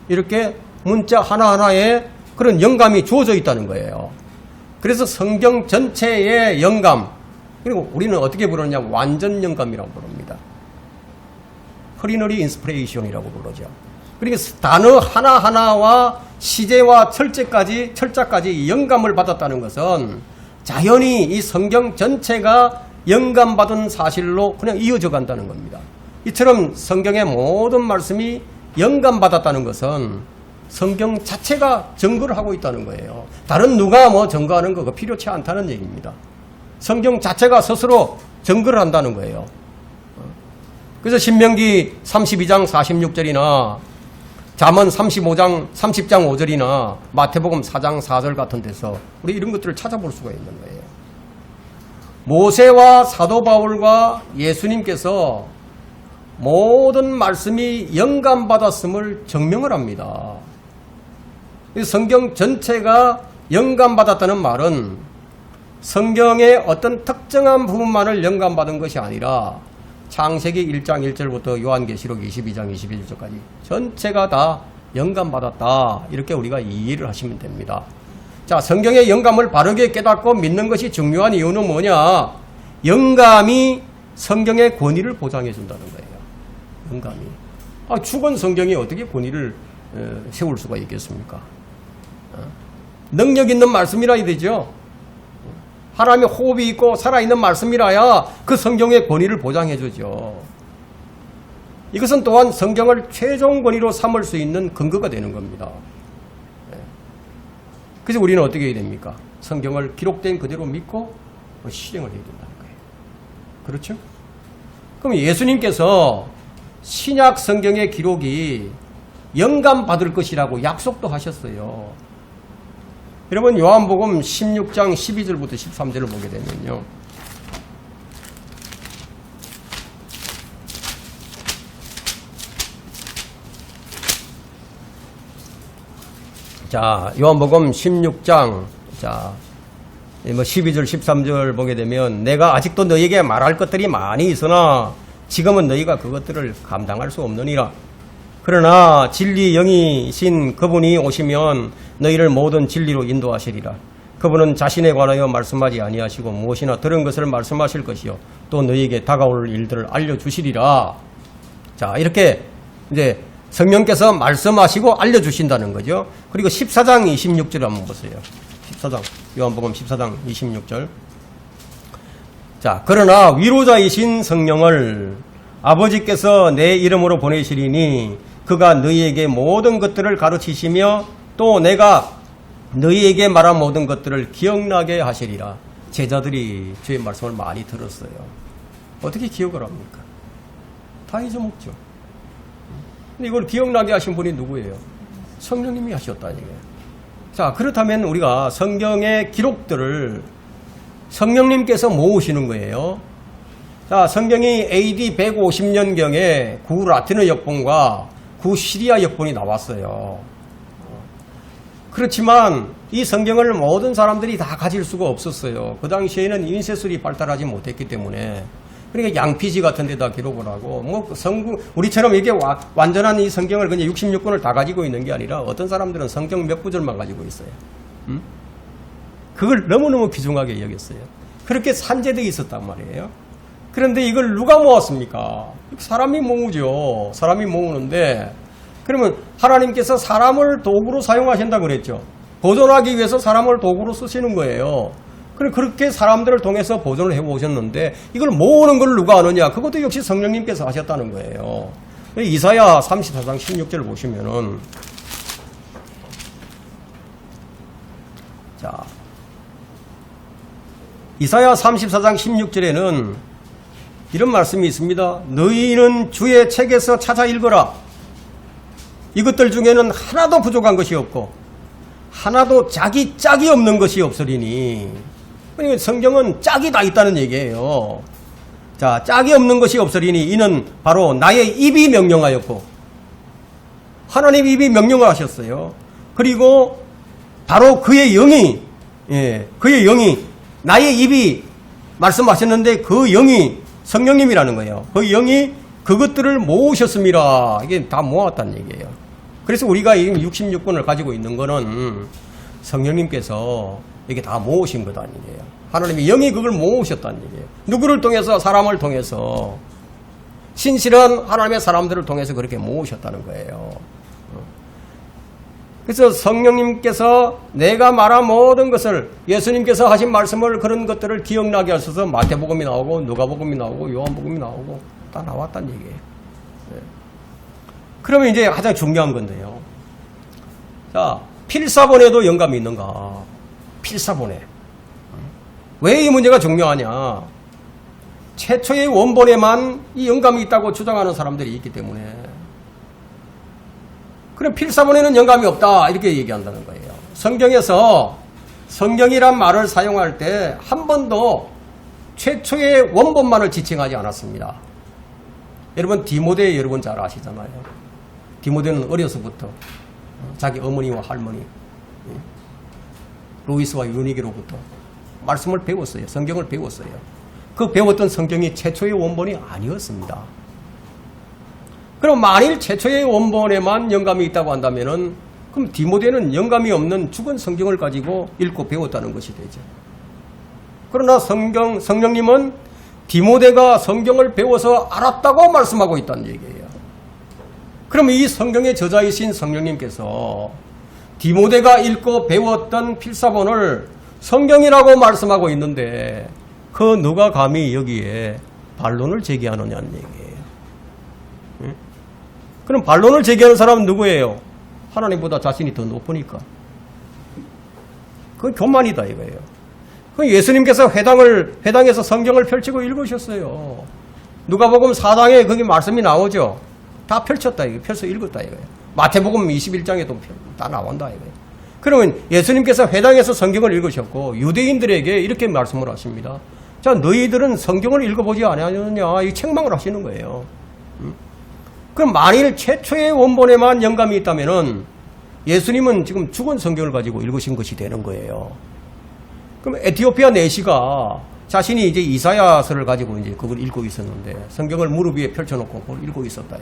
S1: 이렇게 문자 하나하나에 그런 영감이 주어져 있다는 거예요. 그래서 성경 전체의 영감, 그리고 우리는 어떻게 부르느냐 완전 영감이라고 부릅니다. 허리너리 인스피레이션이라고 부르죠. 그러니까 단어 하나하나와 시제와 철자까지 영감을 받았다는 것은 자연히 이 성경 전체가 영감받은 사실로 그냥 이어져 간다는 겁니다. 이처럼 성경의 모든 말씀이 영감받았다는 것은 성경 자체가 증거를 하고 있다는 거예요. 다른 누가 뭐 증거하는 거 필요치 않다는 얘기입니다. 성경 자체가 스스로 증거를 한다는 거예요. 그래서 신명기 32장 46절이나 잠언 30장 5절이나 마태복음 4장 4절 같은 데서 우리 이런 것들을 찾아볼 수가 있는 거예요. 모세와 사도 바울과 예수님께서 모든 말씀이 영감받았음을 증명을 합니다. 성경 전체가 영감받았다는 말은 성경의 어떤 특정한 부분만을 영감받은 것이 아니라 창세기 1장 1절부터 요한계시록 22장 21절까지 전체가 다 영감받았다. 이렇게 우리가 이해를 하시면 됩니다. 자, 성경의 영감을 바르게 깨닫고 믿는 것이 중요한 이유는 뭐냐? 영감이 성경의 권위를 보장해 준다는 거예요. 영감이. 죽은 성경이 어떻게 권위를 세울 수가 있겠습니까? 능력 있는 말씀이라 되죠. 하나님의 호흡이 있고 살아있는 말씀이라야 그 성경의 권위를 보장해 주죠. 이것은 또한 성경을 최종 권위로 삼을 수 있는 근거가 되는 겁니다. 그래서 우리는 어떻게 해야 됩니까? 성경을 기록된 그대로 믿고 실행을 해야 된다는 거예요. 그렇죠? 그럼 예수님께서 신약 성경의 기록이 영감받을 것이라고 약속도 하셨어요. 여러분 요한복음 16장 12절부터 13절을 보게 되면요. 자, 요한복음 16장 12절 13절 보게 되면 내가 아직도 너희에게 말할 것들이 많이 있으나 지금은 너희가 그것들을 감당할 수 없느니라. 그러나 진리 영이신 그분이 오시면 너희를 모든 진리로 인도하시리라. 그분은 자신에 관하여 말씀하지 아니하시고 무엇이나 들은 것을 말씀하실 것이요 또 너희에게 다가올 일들을 알려주시리라. 자, 이렇게 이제 성령께서 말씀하시고 알려주신다는 거죠. 그리고 14장 26절 한번 보세요. 14장 요한복음 14장 26절. 자, 그러나 위로자이신 성령을 아버지께서 내 이름으로 보내시리니 그가 너희에게 모든 것들을 가르치시며 또 내가 너희에게 말한 모든 것들을 기억나게 하시리라. 제자들이 주의 말씀을 많이 들었어요. 어떻게 기억을 합니까? 다 잊어먹죠. 근데 이걸 기억나게 하신 분이 누구예요? 성령님이 하셨다는 얘기예요. 자, 그렇다면 우리가 성경의 기록들을 성령님께서 모으시는 거예요. 자, 성경이 AD 150년경에 구라틴어 역본과 구시리아 역본이 나왔어요. 그렇지만 이 성경을 모든 사람들이 다 가질 수가 없었어요. 그 당시에는 인쇄술이 발달하지 못했기 때문에 그러니까 양피지 같은 데다 기록을 하고, 뭐, 우리처럼 이게 완전한 이 성경을 그냥 66권을 다 가지고 있는 게 아니라 어떤 사람들은 성경 몇 구절만 가지고 있어요. 그걸 너무너무 귀중하게 여겼어요. 그렇게 산재되어 있었단 말이에요. 그런데 이걸 누가 모았습니까? 사람이 모으죠. 사람이 모으는데, 그러면 하나님께서 사람을 도구로 사용하신다고 그랬죠. 보존하기 위해서 사람을 도구로 쓰시는 거예요. 그렇게 사람들을 통해서 보존을 해오셨는데 이걸 모으는 걸 누가 하느냐? 그것도 역시 성령님께서 하셨다는 거예요. 이사야 34장 16절 보시면은, 자, 이사야 34장 16절에는 이런 말씀이 있습니다. 너희는 주의 책에서 찾아 읽어라. 이것들 중에는 하나도 부족한 것이 없고 하나도 짝이 없는 것이 없으리니. 그러니까 성경은 짝이 다 있다는 얘기예요. 자, 짝이 없는 것이 없으리니 이는 바로 나의 입이 명령하였고, 하나님 입이 명령을 하셨어요. 그리고 바로 그의 영이, 그의 영이, 나의 입이 말씀하셨는데 그 영이 성령님이라는 거예요. 그 영이 그것들을 모으셨습니다. 이게 다 모았다는 얘기예요. 그래서 우리가 이 66권을 가지고 있는 거는 성령님께서 이게 다 모으신 거다 얘기예요. 하나님의 영이 그걸 모으셨다는 얘기예요. 누구를 통해서? 사람을 통해서. 신실한 하나님의 사람들을 통해서 그렇게 모으셨다는 거예요. 그래서 성령님께서 내가 말한 모든 것을, 예수님께서 하신 말씀을, 그런 것들을 기억나게 하셔서 마태복음이 나오고 누가복음이 나오고 요한복음이 나오고 다 나왔다는 얘기예요. 그러면 이제 가장 중요한 건데요. 자, 필사본에도 영감이 있는가? 필사본에. 왜 이 문제가 중요하냐? 최초의 원본에만 이 영감이 있다고 주장하는 사람들이 있기 때문에. 그럼 필사본에는 영감이 없다 이렇게 얘기한다는 거예요. 성경에서 성경이란 말을 사용할 때 한 번도 최초의 원본만을 지칭하지 않았습니다. 여러분 디모데 여러분 잘 아시잖아요. 디모데는 어려서부터 자기 어머니와 할머니 로이스와 유니기로부터 말씀을 배웠어요. 성경을 배웠어요. 그 배웠던 성경이 최초의 원본이 아니었습니다. 그럼 만일 최초의 원본에만 영감이 있다고 한다면은 그럼 디모데는 영감이 없는 죽은 성경을 가지고 읽고 배웠다는 것이 되죠. 그러나 성령님은 디모데가 성경을 배워서 알았다고 말씀하고 있다는 얘기예요. 그러면 이 성경의 저자이신 성령님께서 디모데가 읽고 배웠던 필사본을 성경이라고 말씀하고 있는데 그 누가 감히 여기에 반론을 제기하느냐는 얘기예요. 그럼 반론을 제기하는 사람은 누구예요? 하나님보다 자신이 더 높으니까. 그건 교만이다 이거예요. 그 예수님께서 회당에서 성경을 펼치고 읽으셨어요. 누가복음 4장에 거기 말씀이 나오죠. 다 펼쳤다 이거예요. 펼쳐 읽었다 이거예요. 마태복음 21장에도 다 나온다 이거예요. 그러면 예수님께서 회당에서 성경을 읽으셨고 유대인들에게 이렇게 말씀을 하십니다. 자, 너희들은 성경을 읽어보지 않았느냐 이 책망을 하시는 거예요. 그럼 만일 최초의 원본에만 영감이 있다면은 예수님은 지금 죽은 성경을 가지고 읽으신 것이 되는 거예요. 그럼 에티오피아 내시가 자신이 이제 이사야서를 가지고 이제 그걸 읽고 있었는데 성경을 무릎 위에 펼쳐놓고 그걸 읽고 있었다.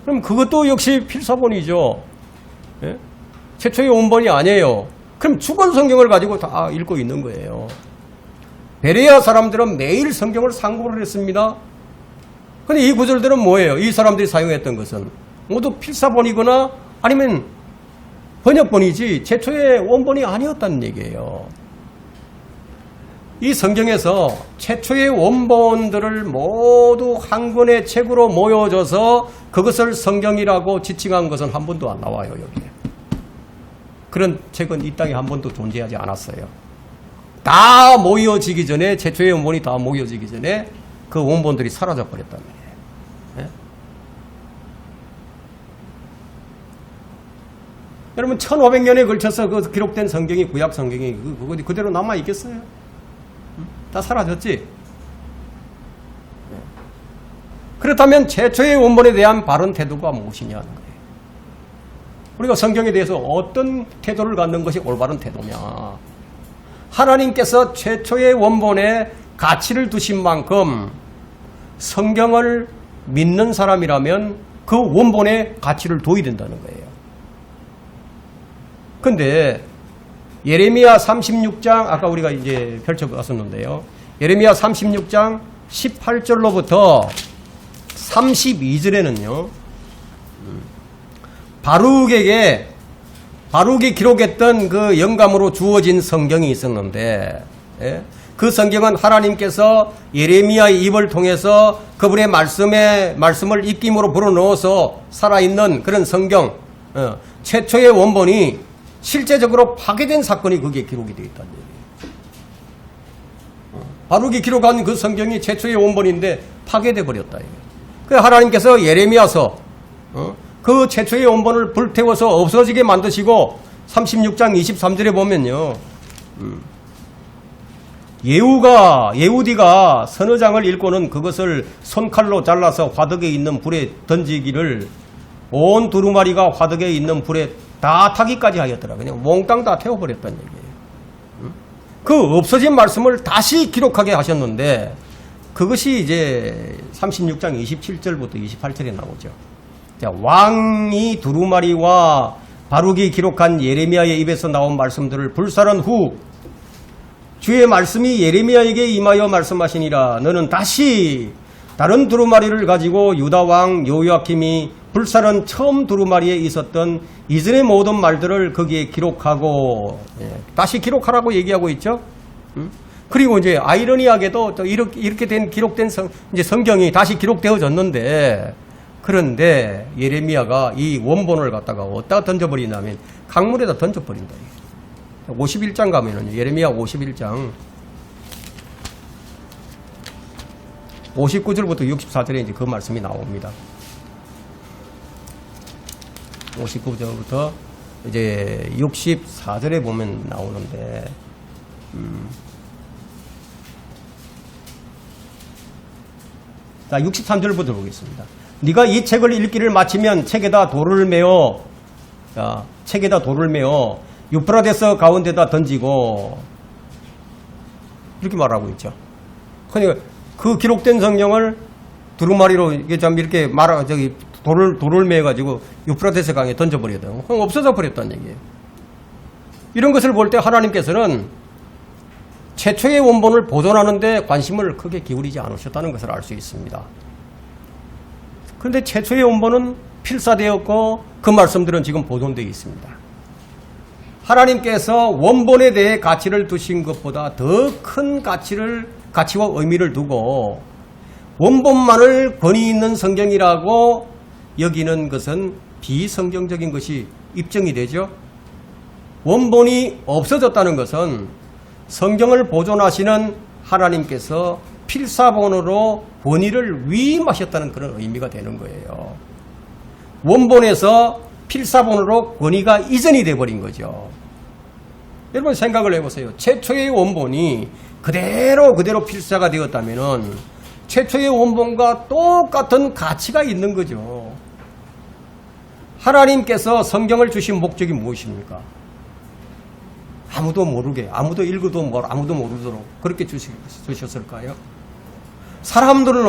S1: 그럼 그것도 역시 필사본이죠. 예? 최초의 원본이 아니에요. 그럼 죽은 성경을 가지고 다 읽고 있는 거예요. 베레아 사람들은 매일 성경을 상고를 했습니다. 근데 이 구절들은 뭐예요? 이 사람들이 사용했던 것은 모두 필사본이거나 아니면 번역본이지 최초의 원본이 아니었다는 얘기예요. 이 성경에서 최초의 원본들을 모두 한 권의 책으로 모여져서 그것을 성경이라고 지칭한 것은 한 번도 안 나와요, 여기에. 그런 책은 이 땅에 한 번도 존재하지 않았어요. 다 모여지기 전에, 최초의 원본이 다 모여지기 전에 그 원본들이 사라져 버렸단 말이에요. 네? 여러분 1500년에 걸쳐서 그 기록된 성경이, 구약 성경이 그거 그대로 남아 있겠어요? 다 사라졌지? 네. 그렇다면 최초의 원본에 대한 바른 태도가 무엇이냐는 거예요. 우리가 성경에 대해서 어떤 태도를 갖는 것이 올바른 태도냐? 하나님께서 최초의 원본에 가치를 두신 만큼 성경을 믿는 사람이라면 그 원본에 가치를 둬야 된다는 거예요. 근데 예레미야 36장 아까 우리가 이제 펼쳐봤었는데요. 예레미야 36장 18절로부터 32절에는요. 바룩이 기록했던 그 영감으로 주어진 성경이 있었는데 그 성경은 하나님께서 예레미야의 입을 통해서 그분의 말씀을 입김으로 불어넣어서 살아있는 그런 성경 최초의 원본이 실제적으로 파괴된 사건이 거기에 기록이 되어 있다는 얘기예요. 바룩이 기록한 그 성경이 최초의 원본인데 파괴돼 버렸다. 그래서 하나님께서 예레미야서 그 최초의 원본을 불태워서 없어지게 만드시고 36장 23절에 보면요. 예후디가 서너 장을 읽고는 그것을 손칼로 잘라서 화덕에 있는 불에 던지기를 온 두루마리가 화덕에 있는 불에 다 타기까지 하였더라. 그냥 몽땅 다 태워버렸다는 얘기예요. 그 없어진 말씀을 다시 기록하게 하셨는데 그것이 이제 36장 27절부터 28절에 나오죠. 자, 왕이 두루마리와 바룩이 기록한 예레미야의 입에서 나온 말씀들을 불살은 후 주의 말씀이 예레미야에게 임하여 말씀하시니라. 너는 다시 다른 두루마리를 가지고 유다 왕 요야킴이 불살은 처음 두루마리에 있었던 이전의 모든 말들을 거기에 기록하고 다시 기록하라고 얘기하고 있죠. 그리고 이제 아이러니하게도 또 이렇게 된 기록된 이제 성경이 다시 기록되어졌는데 그런데 예레미야가 이 원본을 갖다가 어디다 던져버리냐면 강물에다 던져버린다. 51장 가면은 예레미야 51장 59절부터 64절에 이제 그 말씀이 나옵니다. 59절부터 이제 64절에 보면 나오는데 자 63절부터 보겠습니다. 네가 이 책을 읽기를 마치면 책에다 돌을 메어 유프라데스 가운데다 던지고 이렇게 말하고 있죠. 그러니까 그 기록된 성경을 두루마리로 이렇게 돌을 매가지고 유프라데스 강에 던져버리거든. 그럼 없어져 버렸다는 얘기예요. 이런 것을 볼 때 하나님께서는 최초의 원본을 보존하는 데 관심을 크게 기울이지 않으셨다는 것을 알 수 있습니다. 그런데 최초의 원본은 필사되었고 그 말씀들은 지금 보존되어 있습니다. 하나님께서 원본에 대해 가치를 두신 것보다 더 큰 가치와 의미를 두고 원본만을 권위 있는 성경이라고 여기는 것은 비성경적인 것이 입증이 되죠. 원본이 없어졌다는 것은 성경을 보존하시는 하나님께서 필사본으로 권위를 위임하셨다는 그런 의미가 되는 거예요. 원본에서 필사본으로 권위가 이전이 돼버린 거죠. 여러분 생각을 해보세요. 최초의 원본이 그대로 필사가 되었다면 최초의 원본과 똑같은 가치가 있는 거죠. 하나님께서 성경을 주신 목적이 무엇입니까? 아무도 모르게, 아무도 읽어도 아무도 모르도록 그렇게 주셨을까요? 사람들은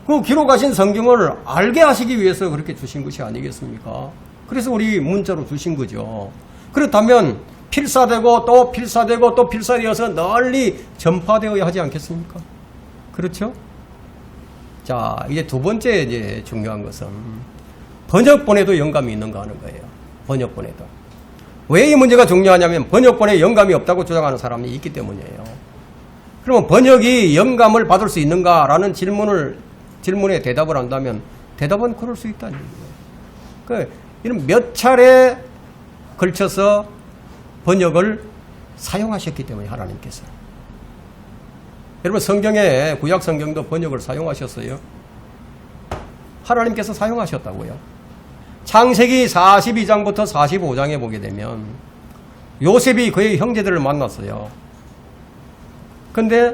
S1: 그 기록하신 성경을 알게 하시기 위해서 그렇게 주신 것이 아니겠습니까? 그래서 우리 문자로 주신 거죠. 그렇다면 필사되고 또 필사되고 또 필사되어서 널리 전파되어야 하지 않겠습니까? 그렇죠? 자, 이제 두 번째 이제 중요한 것은 번역본에도 영감이 있는가 하는 거예요. 번역본에도. 왜 이 문제가 중요하냐면 번역본에 영감이 없다고 주장하는 사람이 있기 때문이에요. 그러면 번역이 영감을 받을 수 있는가라는 질문에 대답을 한다면 대답은 그럴 수 있다는 얘기예요. 이런 몇 차례 걸쳐서 번역을 사용하셨기 때문에 하나님께서. 여러분 성경에 구약 성경도 번역을 사용하셨어요. 하나님께서 사용하셨다고요. 창세기 42장부터 45장에 보게 되면 요셉이 그의 형제들을 만났어요. 근데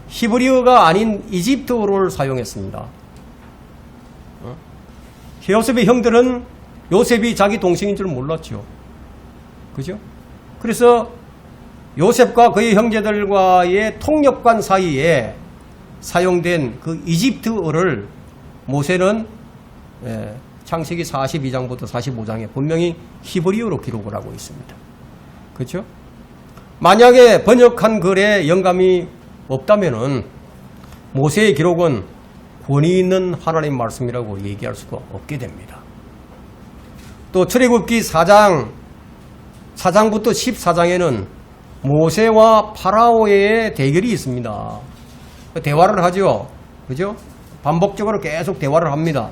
S1: 히브리어가 아닌 이집트어를 사용했습니다. 요셉의 형들은 요셉이 자기 동생인 줄 몰랐죠. 그죠? 그래서 요셉과 그의 형제들과의 통역관 사이에 사용된 그 이집트어를 모세는 창세기 42장부터 45장에 분명히 히브리어로 기록을 하고 있습니다. 그렇죠? 만약에 번역한 글에 영감이 없다면은 모세의 기록은 권위 있는 하나님 말씀이라고 얘기할 수가 없게 됩니다. 또 출애굽기 4장부터 14장에는 모세와 파라오의 대결이 있습니다. 대화를 하죠. 그죠? 반복적으로 계속 대화를 합니다.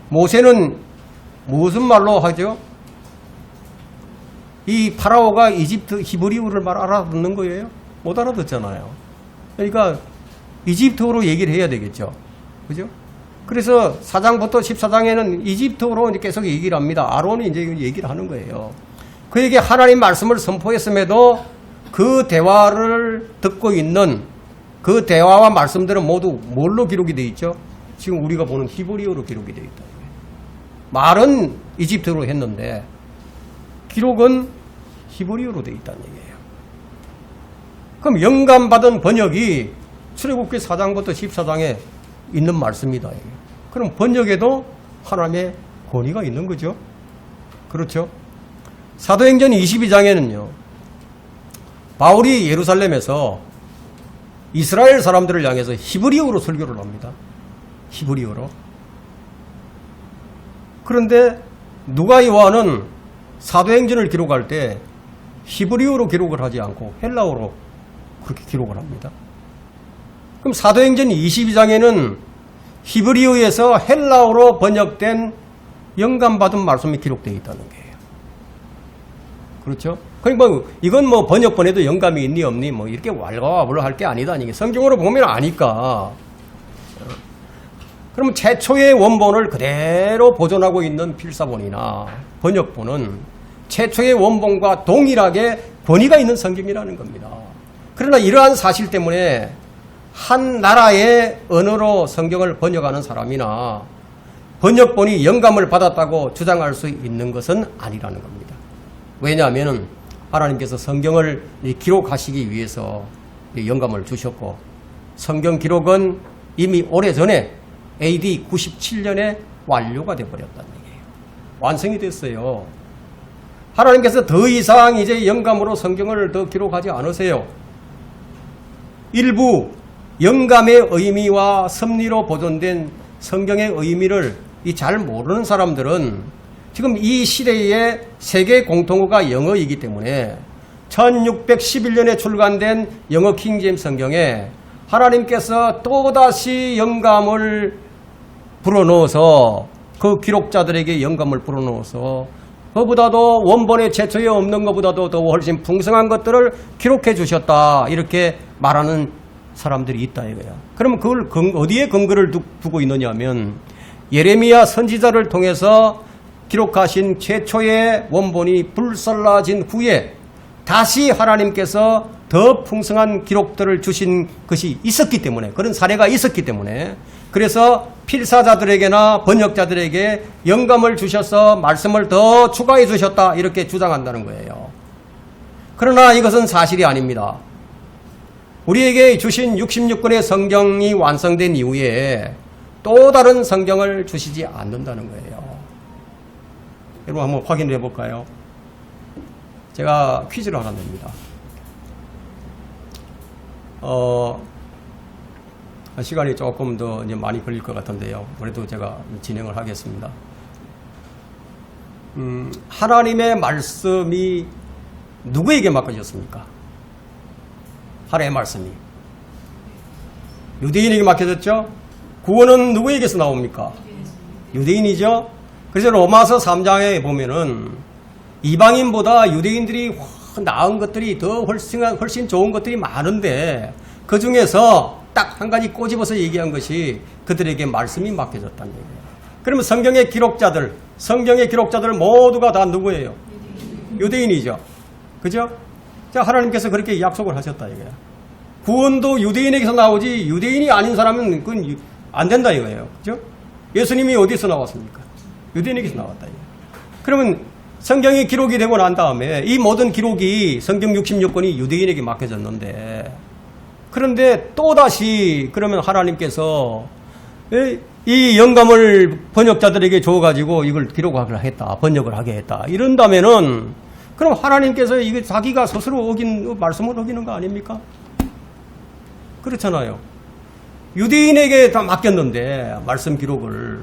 S1: 모세는 무슨 말로 하죠? 이 파라오가 이집트 히브리어를 말 알아듣는 거예요? 못 알아듣잖아요. 그러니까 이집트어로 얘기를 해야 되겠죠. 그죠? 그래서 4장부터 14장에는 이집트어로 계속 얘기를 합니다. 아론이 이제 얘기를 하는 거예요. 그에게 하나님 말씀을 선포했음에도 그 대화를 듣고 있는 그 대화와 말씀들은 모두 뭘로 기록이 되어 있죠? 지금 우리가 보는 히브리어로 기록이 되어 있다. 말은 이집트어로 했는데 기록은 히브리어로 되어 있다는 얘기예요. 그럼 영감받은 번역이 출애굽기 4장부터 14장에 있는 말씀이다. 그럼 번역에도 하나님의 권위가 있는 거죠. 그렇죠? 사도행전 22장에는요. 바울이 예루살렘에서 이스라엘 사람들을 향해서 히브리어로 설교를 합니다. 히브리어로. 그런데 누가 요한은 사도행전을 기록할 때 히브리어로 기록을 하지 않고 헬라어로 그렇게 기록을 합니다. 그럼 사도행전 22장에는 히브리어에서 헬라어로 번역된 영감받은 말씀이 기록되어 있다는 거예요. 그렇죠? 그러니까 이건 뭐 번역본에도 영감이 있니 없니 뭐 이렇게 왈가왈부를 할 게 아니다. 성경으로 보면 아니까. 그러면 최초의 원본을 그대로 보존하고 있는 필사본이나 번역본은 최초의 원본과 동일하게 권위가 있는 성경이라는 겁니다. 그러나 이러한 사실 때문에 한 나라의 언어로 성경을 번역하는 사람이나 번역본이 영감을 받았다고 주장할 수 있는 것은 아니라는 겁니다. 왜냐하면 하나님께서 성경을 기록하시기 위해서 영감을 주셨고 성경 기록은 이미 오래전에 AD 97년에 완료가 되어버렸다는 얘기예요. 완성이 됐어요. 하나님께서 더 이상 이제 영감으로 성경을 더 기록하지 않으세요. 일부 영감의 의미와 섭리로 보존된 성경의 의미를 잘 모르는 사람들은 지금 이 시대의 세계 공통어가 영어이기 때문에 1611년에 출간된 영어 킹제임스 성경에 하나님께서 또다시 영감을 불어넣어서 그 기록자들에게 영감을 불어넣어서 그보다도 원본의 최초에 없는 것보다도 더 훨씬 풍성한 것들을 기록해 주셨다 이렇게 말하는 사람들이 있다 이거야. 그러면 그걸 어디에 근거를 두고 있느냐 하면 예레미야 선지자를 통해서 기록하신 최초의 원본이 불살라진 후에 다시 하나님께서 더 풍성한 기록들을 주신 것이 있었기 때문에 그런 사례가 있었기 때문에 그래서 필사자들에게나 번역자들에게 영감을 주셔서 말씀을 더 추가해 주셨다 이렇게 주장한다는 거예요. 그러나 이것은 사실이 아닙니다. 우리에게 주신 66권의 성경이 완성된 이후에 또 다른 성경을 주시지 않는다는 거예요. 여러분 한번 확인해 볼까요? 제가 퀴즈를 하나 냅니다. 시간이 조금 더 이제 많이 걸릴 것 같은데요. 그래도 제가 진행을 하겠습니다. 하나님의 말씀이 누구에게 맡겨졌습니까? 하나님의 말씀이 유대인에게 맡겨졌죠? 구원은 누구에게서 나옵니까? 유대인이죠? 그래서 로마서 3장에 보면은 이방인보다 유대인들이 나은 것들이 더 훨씬 좋은 것들이 많은데 그 중에서 딱 한 가지 꼬집어서 얘기한 것이 그들에게 말씀이 맡겨졌다는 얘기예요. 그러면 성경의 기록자들 모두가 다 누구예요? 유대인이죠. 그죠? 자, 하나님께서 그렇게 약속을 하셨다 이거예요. 구원도 유대인에게서 나오지 유대인이 아닌 사람은 그건 안 된다 이거예요. 그죠? 예수님이 어디서 나왔습니까? 유대인에게서 나왔다 이거예요. 그러면 성경이 기록이 되고 난 다음에 이 모든 기록이 성경 66권이 유대인에게 맡겨졌는데, 그런데 또다시 그러면 하나님께서 이 영감을 번역자들에게 줘가지고 이걸 기록하게 했다, 번역을 하게 했다, 이런다면은 그럼 하나님께서 이게 자기가 스스로 말씀을 어기는 거 아닙니까? 그렇잖아요. 유대인에게 다 맡겼는데 말씀 기록을,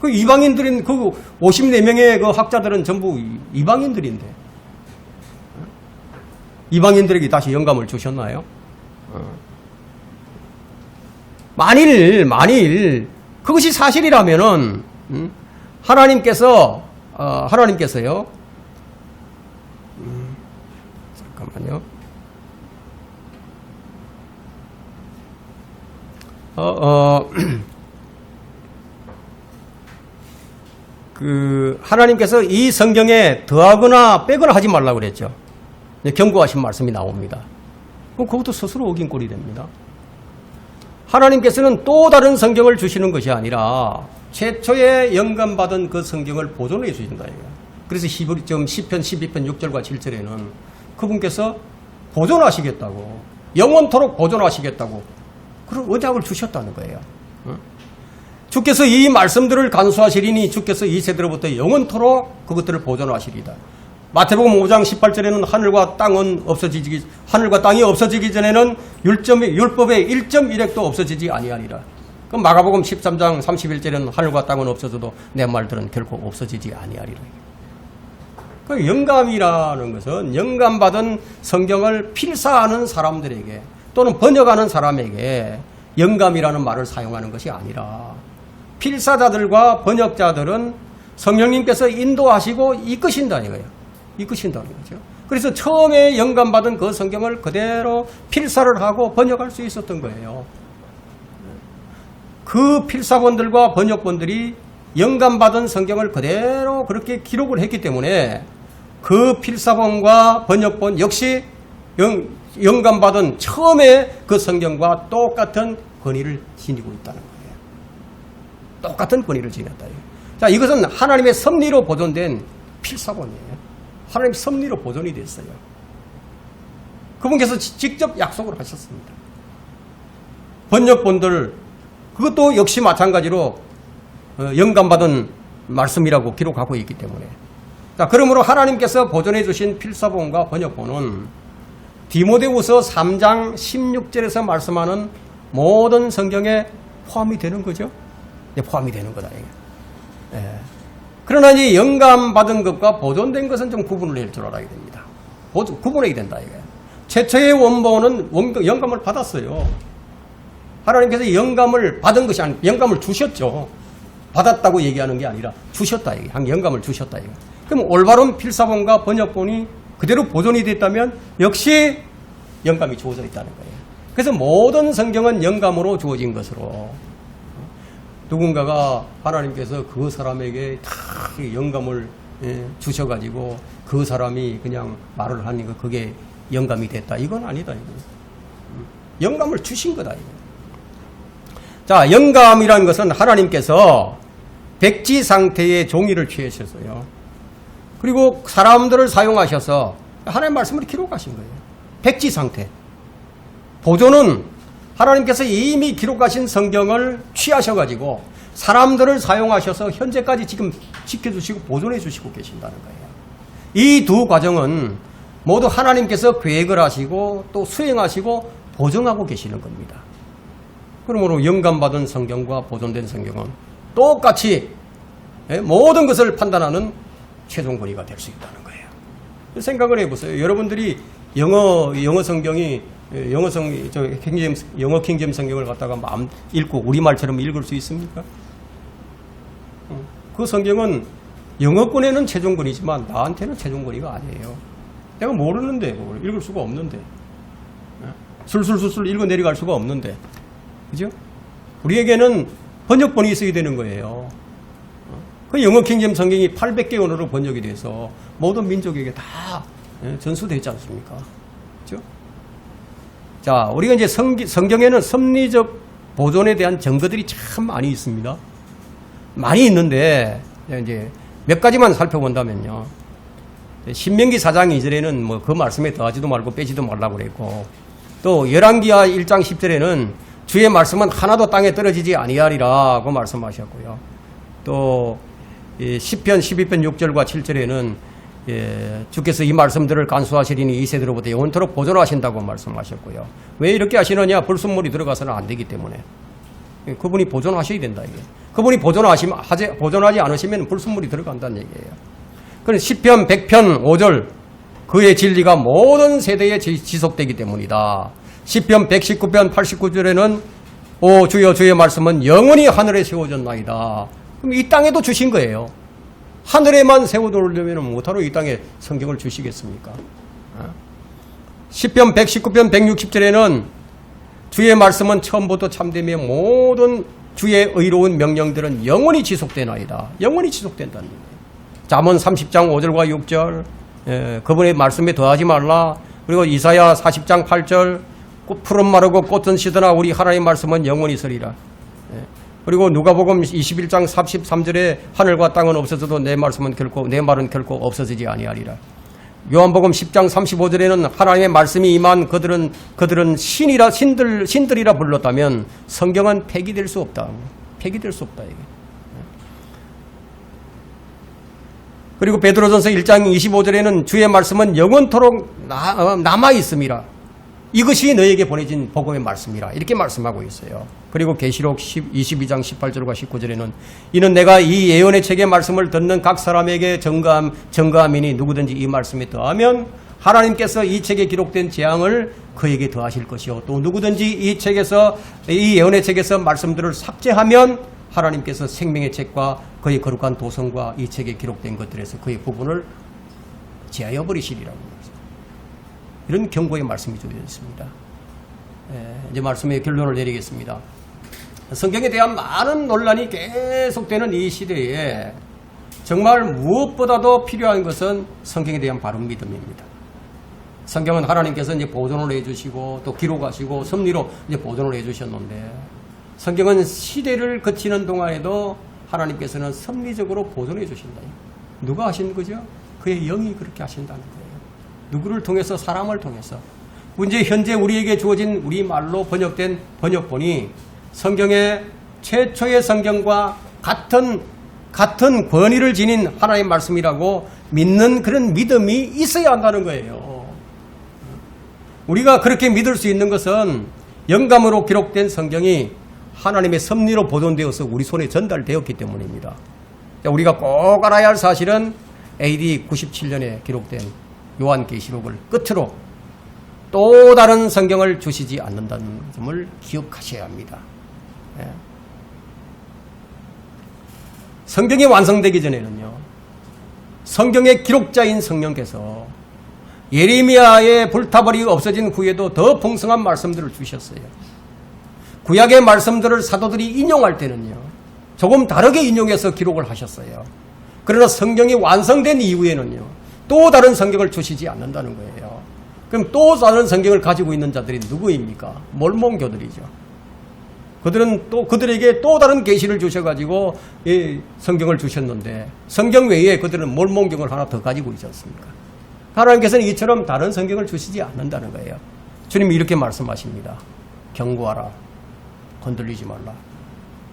S1: 그 이방인들인 그 54명의 그 학자들은 전부 이방인들인데 이방인들에게 다시 영감을 주셨나요? 만일 그것이 사실이라면은 하나님께서요. 잠깐만요. 하나님께서 이 성경에 더하거나 빼거나 하지 말라고 그랬죠. 경고하신 말씀이 나옵니다. 그럼 그것도 스스로 어긴 꼴이 됩니다. 하나님께서는 또 다른 성경을 주시는 것이 아니라 최초에 영감받은 그 성경을 보존해 주신다. 그래서 시편 12편 6절과 7절에는 그분께서 보존하시겠다고, 영원토록 보존하시겠다고 그런 언약을 주셨다는 거예요. 주께서 이 말씀들을 간수하시리니 주께서 이 세대로부터 영원토록 그것들을 보존하시리다. 마태복음 5장 18절에는 하늘과 땅이 없어지기 전에는 율법의 1.1획도 없어지지 아니하리라. 그럼 마가복음 13장 31절에는 하늘과 땅은 없어져도 내 말들은 결코 없어지지 아니하리라. 그 영감이라는 것은 영감받은 성경을 필사하는 사람들에게 또는 번역하는 사람에게 영감이라는 말을 사용하는 것이 아니라, 필사자들과 번역자들은 성령님께서 인도하시고 이끄신다는 거예요. 이끄신다는 거죠. 그래서 처음에 영감받은 그 성경을 그대로 필사를 하고 번역할 수 있었던 거예요. 그 필사본들과 번역본들이 영감받은 성경을 그대로 그렇게 기록을 했기 때문에 그 필사본과 번역본 역시 영감받은 처음에 그 성경과 똑같은 권위를 지니고 있다는 거예요. 똑같은 권위를 지녔다. 자, 이것은 하나님의 섭리로 보존된 필사본이에요. 하나님의 섭리로 보존이 됐어요. 그분께서 직접 약속을 하셨습니다. 번역본들, 그것도 역시 마찬가지로 영감받은 말씀이라고 기록하고 있기 때문에. 자, 그러므로 하나님께서 보존해 주신 필사본과 번역본은 디모데후서 3장 16절에서 말씀하는 모든 성경에 포함이 되는 거죠. 네, 포함이 되는 거다. 예. 그러나 이 영감받은 것과 보존된 것은 좀 구분을 할 줄 알아야 됩니다. 구분해야 된다. 이게. 최초의 원본은 영감을 받았어요. 하나님께서 영감을 받은 것이 아니고 영감을 주셨죠. 받았다고 얘기하는 게 아니라 주셨다. 이게. 영감을 주셨다. 이게. 그럼 올바른 필사본과 번역본이 그대로 보존이 됐다면 역시 영감이 주어져 있다는 거예요. 그래서 모든 성경은 영감으로 주어진 것으로, 누군가가 하나님께서 그 사람에게 다 영감을 주셔가지고 그 사람이 그냥 말을 하니까 그게 영감이 됐다. 이건 아니다. 이거. 영감을 주신 거다. 이거. 자, 영감이라는 것은 하나님께서 백지 상태의 종이를 취하셨어요. 그리고 사람들을 사용하셔서 하나님의 말씀을 기록하신 거예요. 백지 상태. 보존은 하나님께서 이미 기록하신 성경을 취하셔가지고 사람들을 사용하셔서 현재까지 지금 지켜주시고 보존해 주시고 계신다는 거예요. 이 두 과정은 모두 하나님께서 계획을 하시고 또 수행하시고 보존하고 계시는 겁니다. 그러므로 영감받은 성경과 보존된 성경은 똑같이 모든 것을 판단하는 최종 권위가 될 수 있다는 거예요. 생각을 해보세요. 여러분들이 영어 성경이 영어 킹제임 성경을 갖다가 마음 읽고 우리말처럼 읽을 수 있습니까? 그 성경은 영어권에는 최종권이지만 나한테는 최종권이가 아니에요. 내가 모르는데 그걸 읽을 수가 없는데, 술술 읽어 내려갈 수가 없는데, 그죠? 우리에게는 번역본이 있어야 되는 거예요. 그 영어 킹제임 성경이 800개 언어로 번역이 돼서 모든 민족에게 다 전수되지 않습니까? 그죠? 자, 우리가 이제 성경에는 섭리적 보존에 대한 증거들이 참 많이 있습니다. 많이 있는데, 이제 몇 가지만 살펴본다면요. 신명기 4장 2절에는 뭐 그 말씀에 더하지도 말고 빼지도 말라고 그랬고, 또 열왕기하 1장 10절에는 주의 말씀은 하나도 땅에 떨어지지 아니하리라고 말씀하셨고요. 또 시편 12편 6절과 7절에는 주께서 이 말씀들을 간수하시리니 이 세대로부터 영원토록 보존하신다고 말씀하셨고요. 왜 이렇게 하시느냐? 불순물이 들어가서는 안 되기 때문에. 그분이 보존하셔야 된다 이게. 그분이 보존하지 않으시면 불순물이 들어간다는 얘기예요. 그럼 시편 100편 5절 그의 진리가 모든 세대에 지속되기 때문이다. 시편 119편 89절에는 오 주여 주의 말씀은 영원히 하늘에 세워졌나이다. 그럼 이 땅에도 주신 거예요. 하늘에만 세워두려면 못하러 이 땅에 성경을 주시겠습니까? 시편 119편 160절에는 주의 말씀은 처음부터 참되며 모든 주의 의로운 명령들은 영원히 지속되나이다. 영원히 지속된다는 거예요. 잠언 30장 5절과 6절 그분의 말씀에 더하지 말라. 그리고 이사야 40장 8절 푸른 마르고 꽃은 시드나 우리 하나님의 말씀은 영원히 서리라. 그리고 누가복음 21장 33절에 하늘과 땅은 없어져도 내 말은 결코 없어지지 아니하리라. 요한복음 10장 35절에는 하나님의 말씀이 임한 그들은 신들이라 불렀다면 성경은 폐기될 수 없다. 폐기될 수 없다 이게. 그리고 베드로전서 1장 25절에는 주의 말씀은 영원토록 남아 있음이라. 이것이 너에게 보내진 복음의 말씀이라. 이렇게 말씀하고 있어요. 그리고 계시록 22장 18절과 19절에는 이는 내가 이 예언의 책의 말씀을 듣는 각 사람에게 증거함이니 누구든지 이 말씀에 더하면 하나님께서 이 책에 기록된 재앙을 그에게 더하실 것이요. 또 누구든지 이 예언의 책에서 말씀들을 삭제하면 하나님께서 생명의 책과 그의 거룩한 도성과 이 책에 기록된 것들에서 그의 부분을 제하여 버리시리라고. 이런 경고의 말씀이 주어져 있습니다. 이제 말씀의 결론을 내리겠습니다. 성경에 대한 많은 논란이 계속되는 이 시대에 정말 무엇보다도 필요한 것은 성경에 대한 바른 믿음입니다. 성경은 하나님께서 이제 보존을 해주시고 또 기록하시고 섭리로 이제 보존을 해주셨는데 성경은 시대를 거치는 동안에도 하나님께서는 섭리적으로 보존해 주신다. 누가 하신 거죠? 그의 영이 그렇게 하신다는 거예요. 누구를 통해서? 사람을 통해서. 현재 우리에게 주어진 우리말로 번역된 번역본이 성경의 최초의 성경과 같은 권위를 지닌 하나님의 말씀이라고 믿는 그런 믿음이 있어야 한다는 거예요. 우리가 그렇게 믿을 수 있는 것은 영감으로 기록된 성경이 하나님의 섭리로 보존되어서 우리 손에 전달되었기 때문입니다. 우리가 꼭 알아야 할 사실은 AD 97년에 기록된 요한계시록을 끝으로 또 다른 성경을 주시지 않는다는 점을 기억하셔야 합니다. 성경이 완성되기 전에는요, 성경의 기록자인 성령께서 예레미야의 불타버리고 없어진 후에도 더 풍성한 말씀들을 주셨어요. 구약의 말씀들을 사도들이 인용할 때는요, 조금 다르게 인용해서 기록을 하셨어요. 그러나 성경이 완성된 이후에는요, 또 다른 성경을 주시지 않는다는 거예요. 그럼 또 다른 성경을 가지고 있는 자들이 누구입니까? 몰몬교들이죠. 그들에게 또 다른 계시를 주셔가지고 이 성경을 주셨는데 성경 외에 그들은 몰몬경을 하나 더 가지고 있지 않습니까? 하나님께서는 이처럼 다른 성경을 주시지 않는다는 거예요. 주님이 이렇게 말씀하십니다. 경고하라. 건들리지 말라.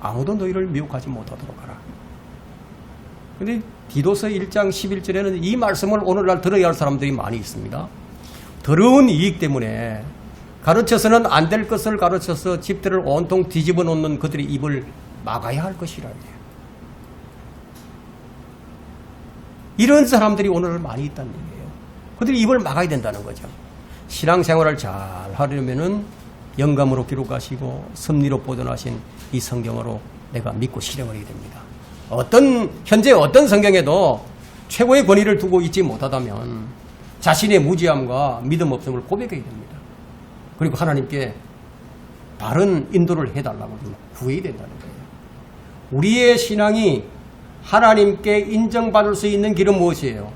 S1: 아무도 너희를 미혹하지 못하도록 하라. 그런데 디도서 1장 11절에는 이 말씀을 오늘날 들어야 할 사람들이 많이 있습니다. 더러운 이익 때문에 가르쳐서는 안 될 것을 가르쳐서 집들을 온통 뒤집어 놓는 그들의 입을 막아야 할 것이라요. 이런 사람들이 오늘날 많이 있다는 얘기예요. 그들이 입을 막아야 된다는 거죠. 신앙생활을 잘 하려면은 영감으로 기록하시고 섭리로 보존하신 이 성경으로 내가 믿고 실행을 해야 됩니다. 현재 어떤 성경에도 최고의 권위를 두고 있지 못하다면 자신의 무지함과 믿음 없음을 고백해야 됩니다. 그리고 하나님께 바른 인도를 해달라고 구해야 된다는 거예요. 우리의 신앙이 하나님께 인정받을 수 있는 길은 무엇이에요?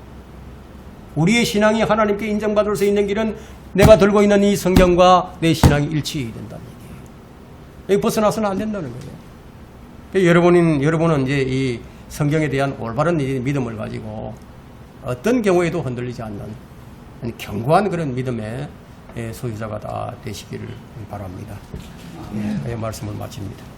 S1: 우리의 신앙이 하나님께 인정받을 수 있는 길은 내가 들고 있는 이 성경과 내 신앙이 일치해야 된다는 얘기예요. 여기 벗어나서는 안 된다는 거예요. 여러분은 이제 성경에 대한 올바른 믿음을 가지고 어떤 경우에도 흔들리지 않는 견고한 그런 믿음의 소유자가 다 되시기를 바랍니다. 네, 말씀을 마칩니다.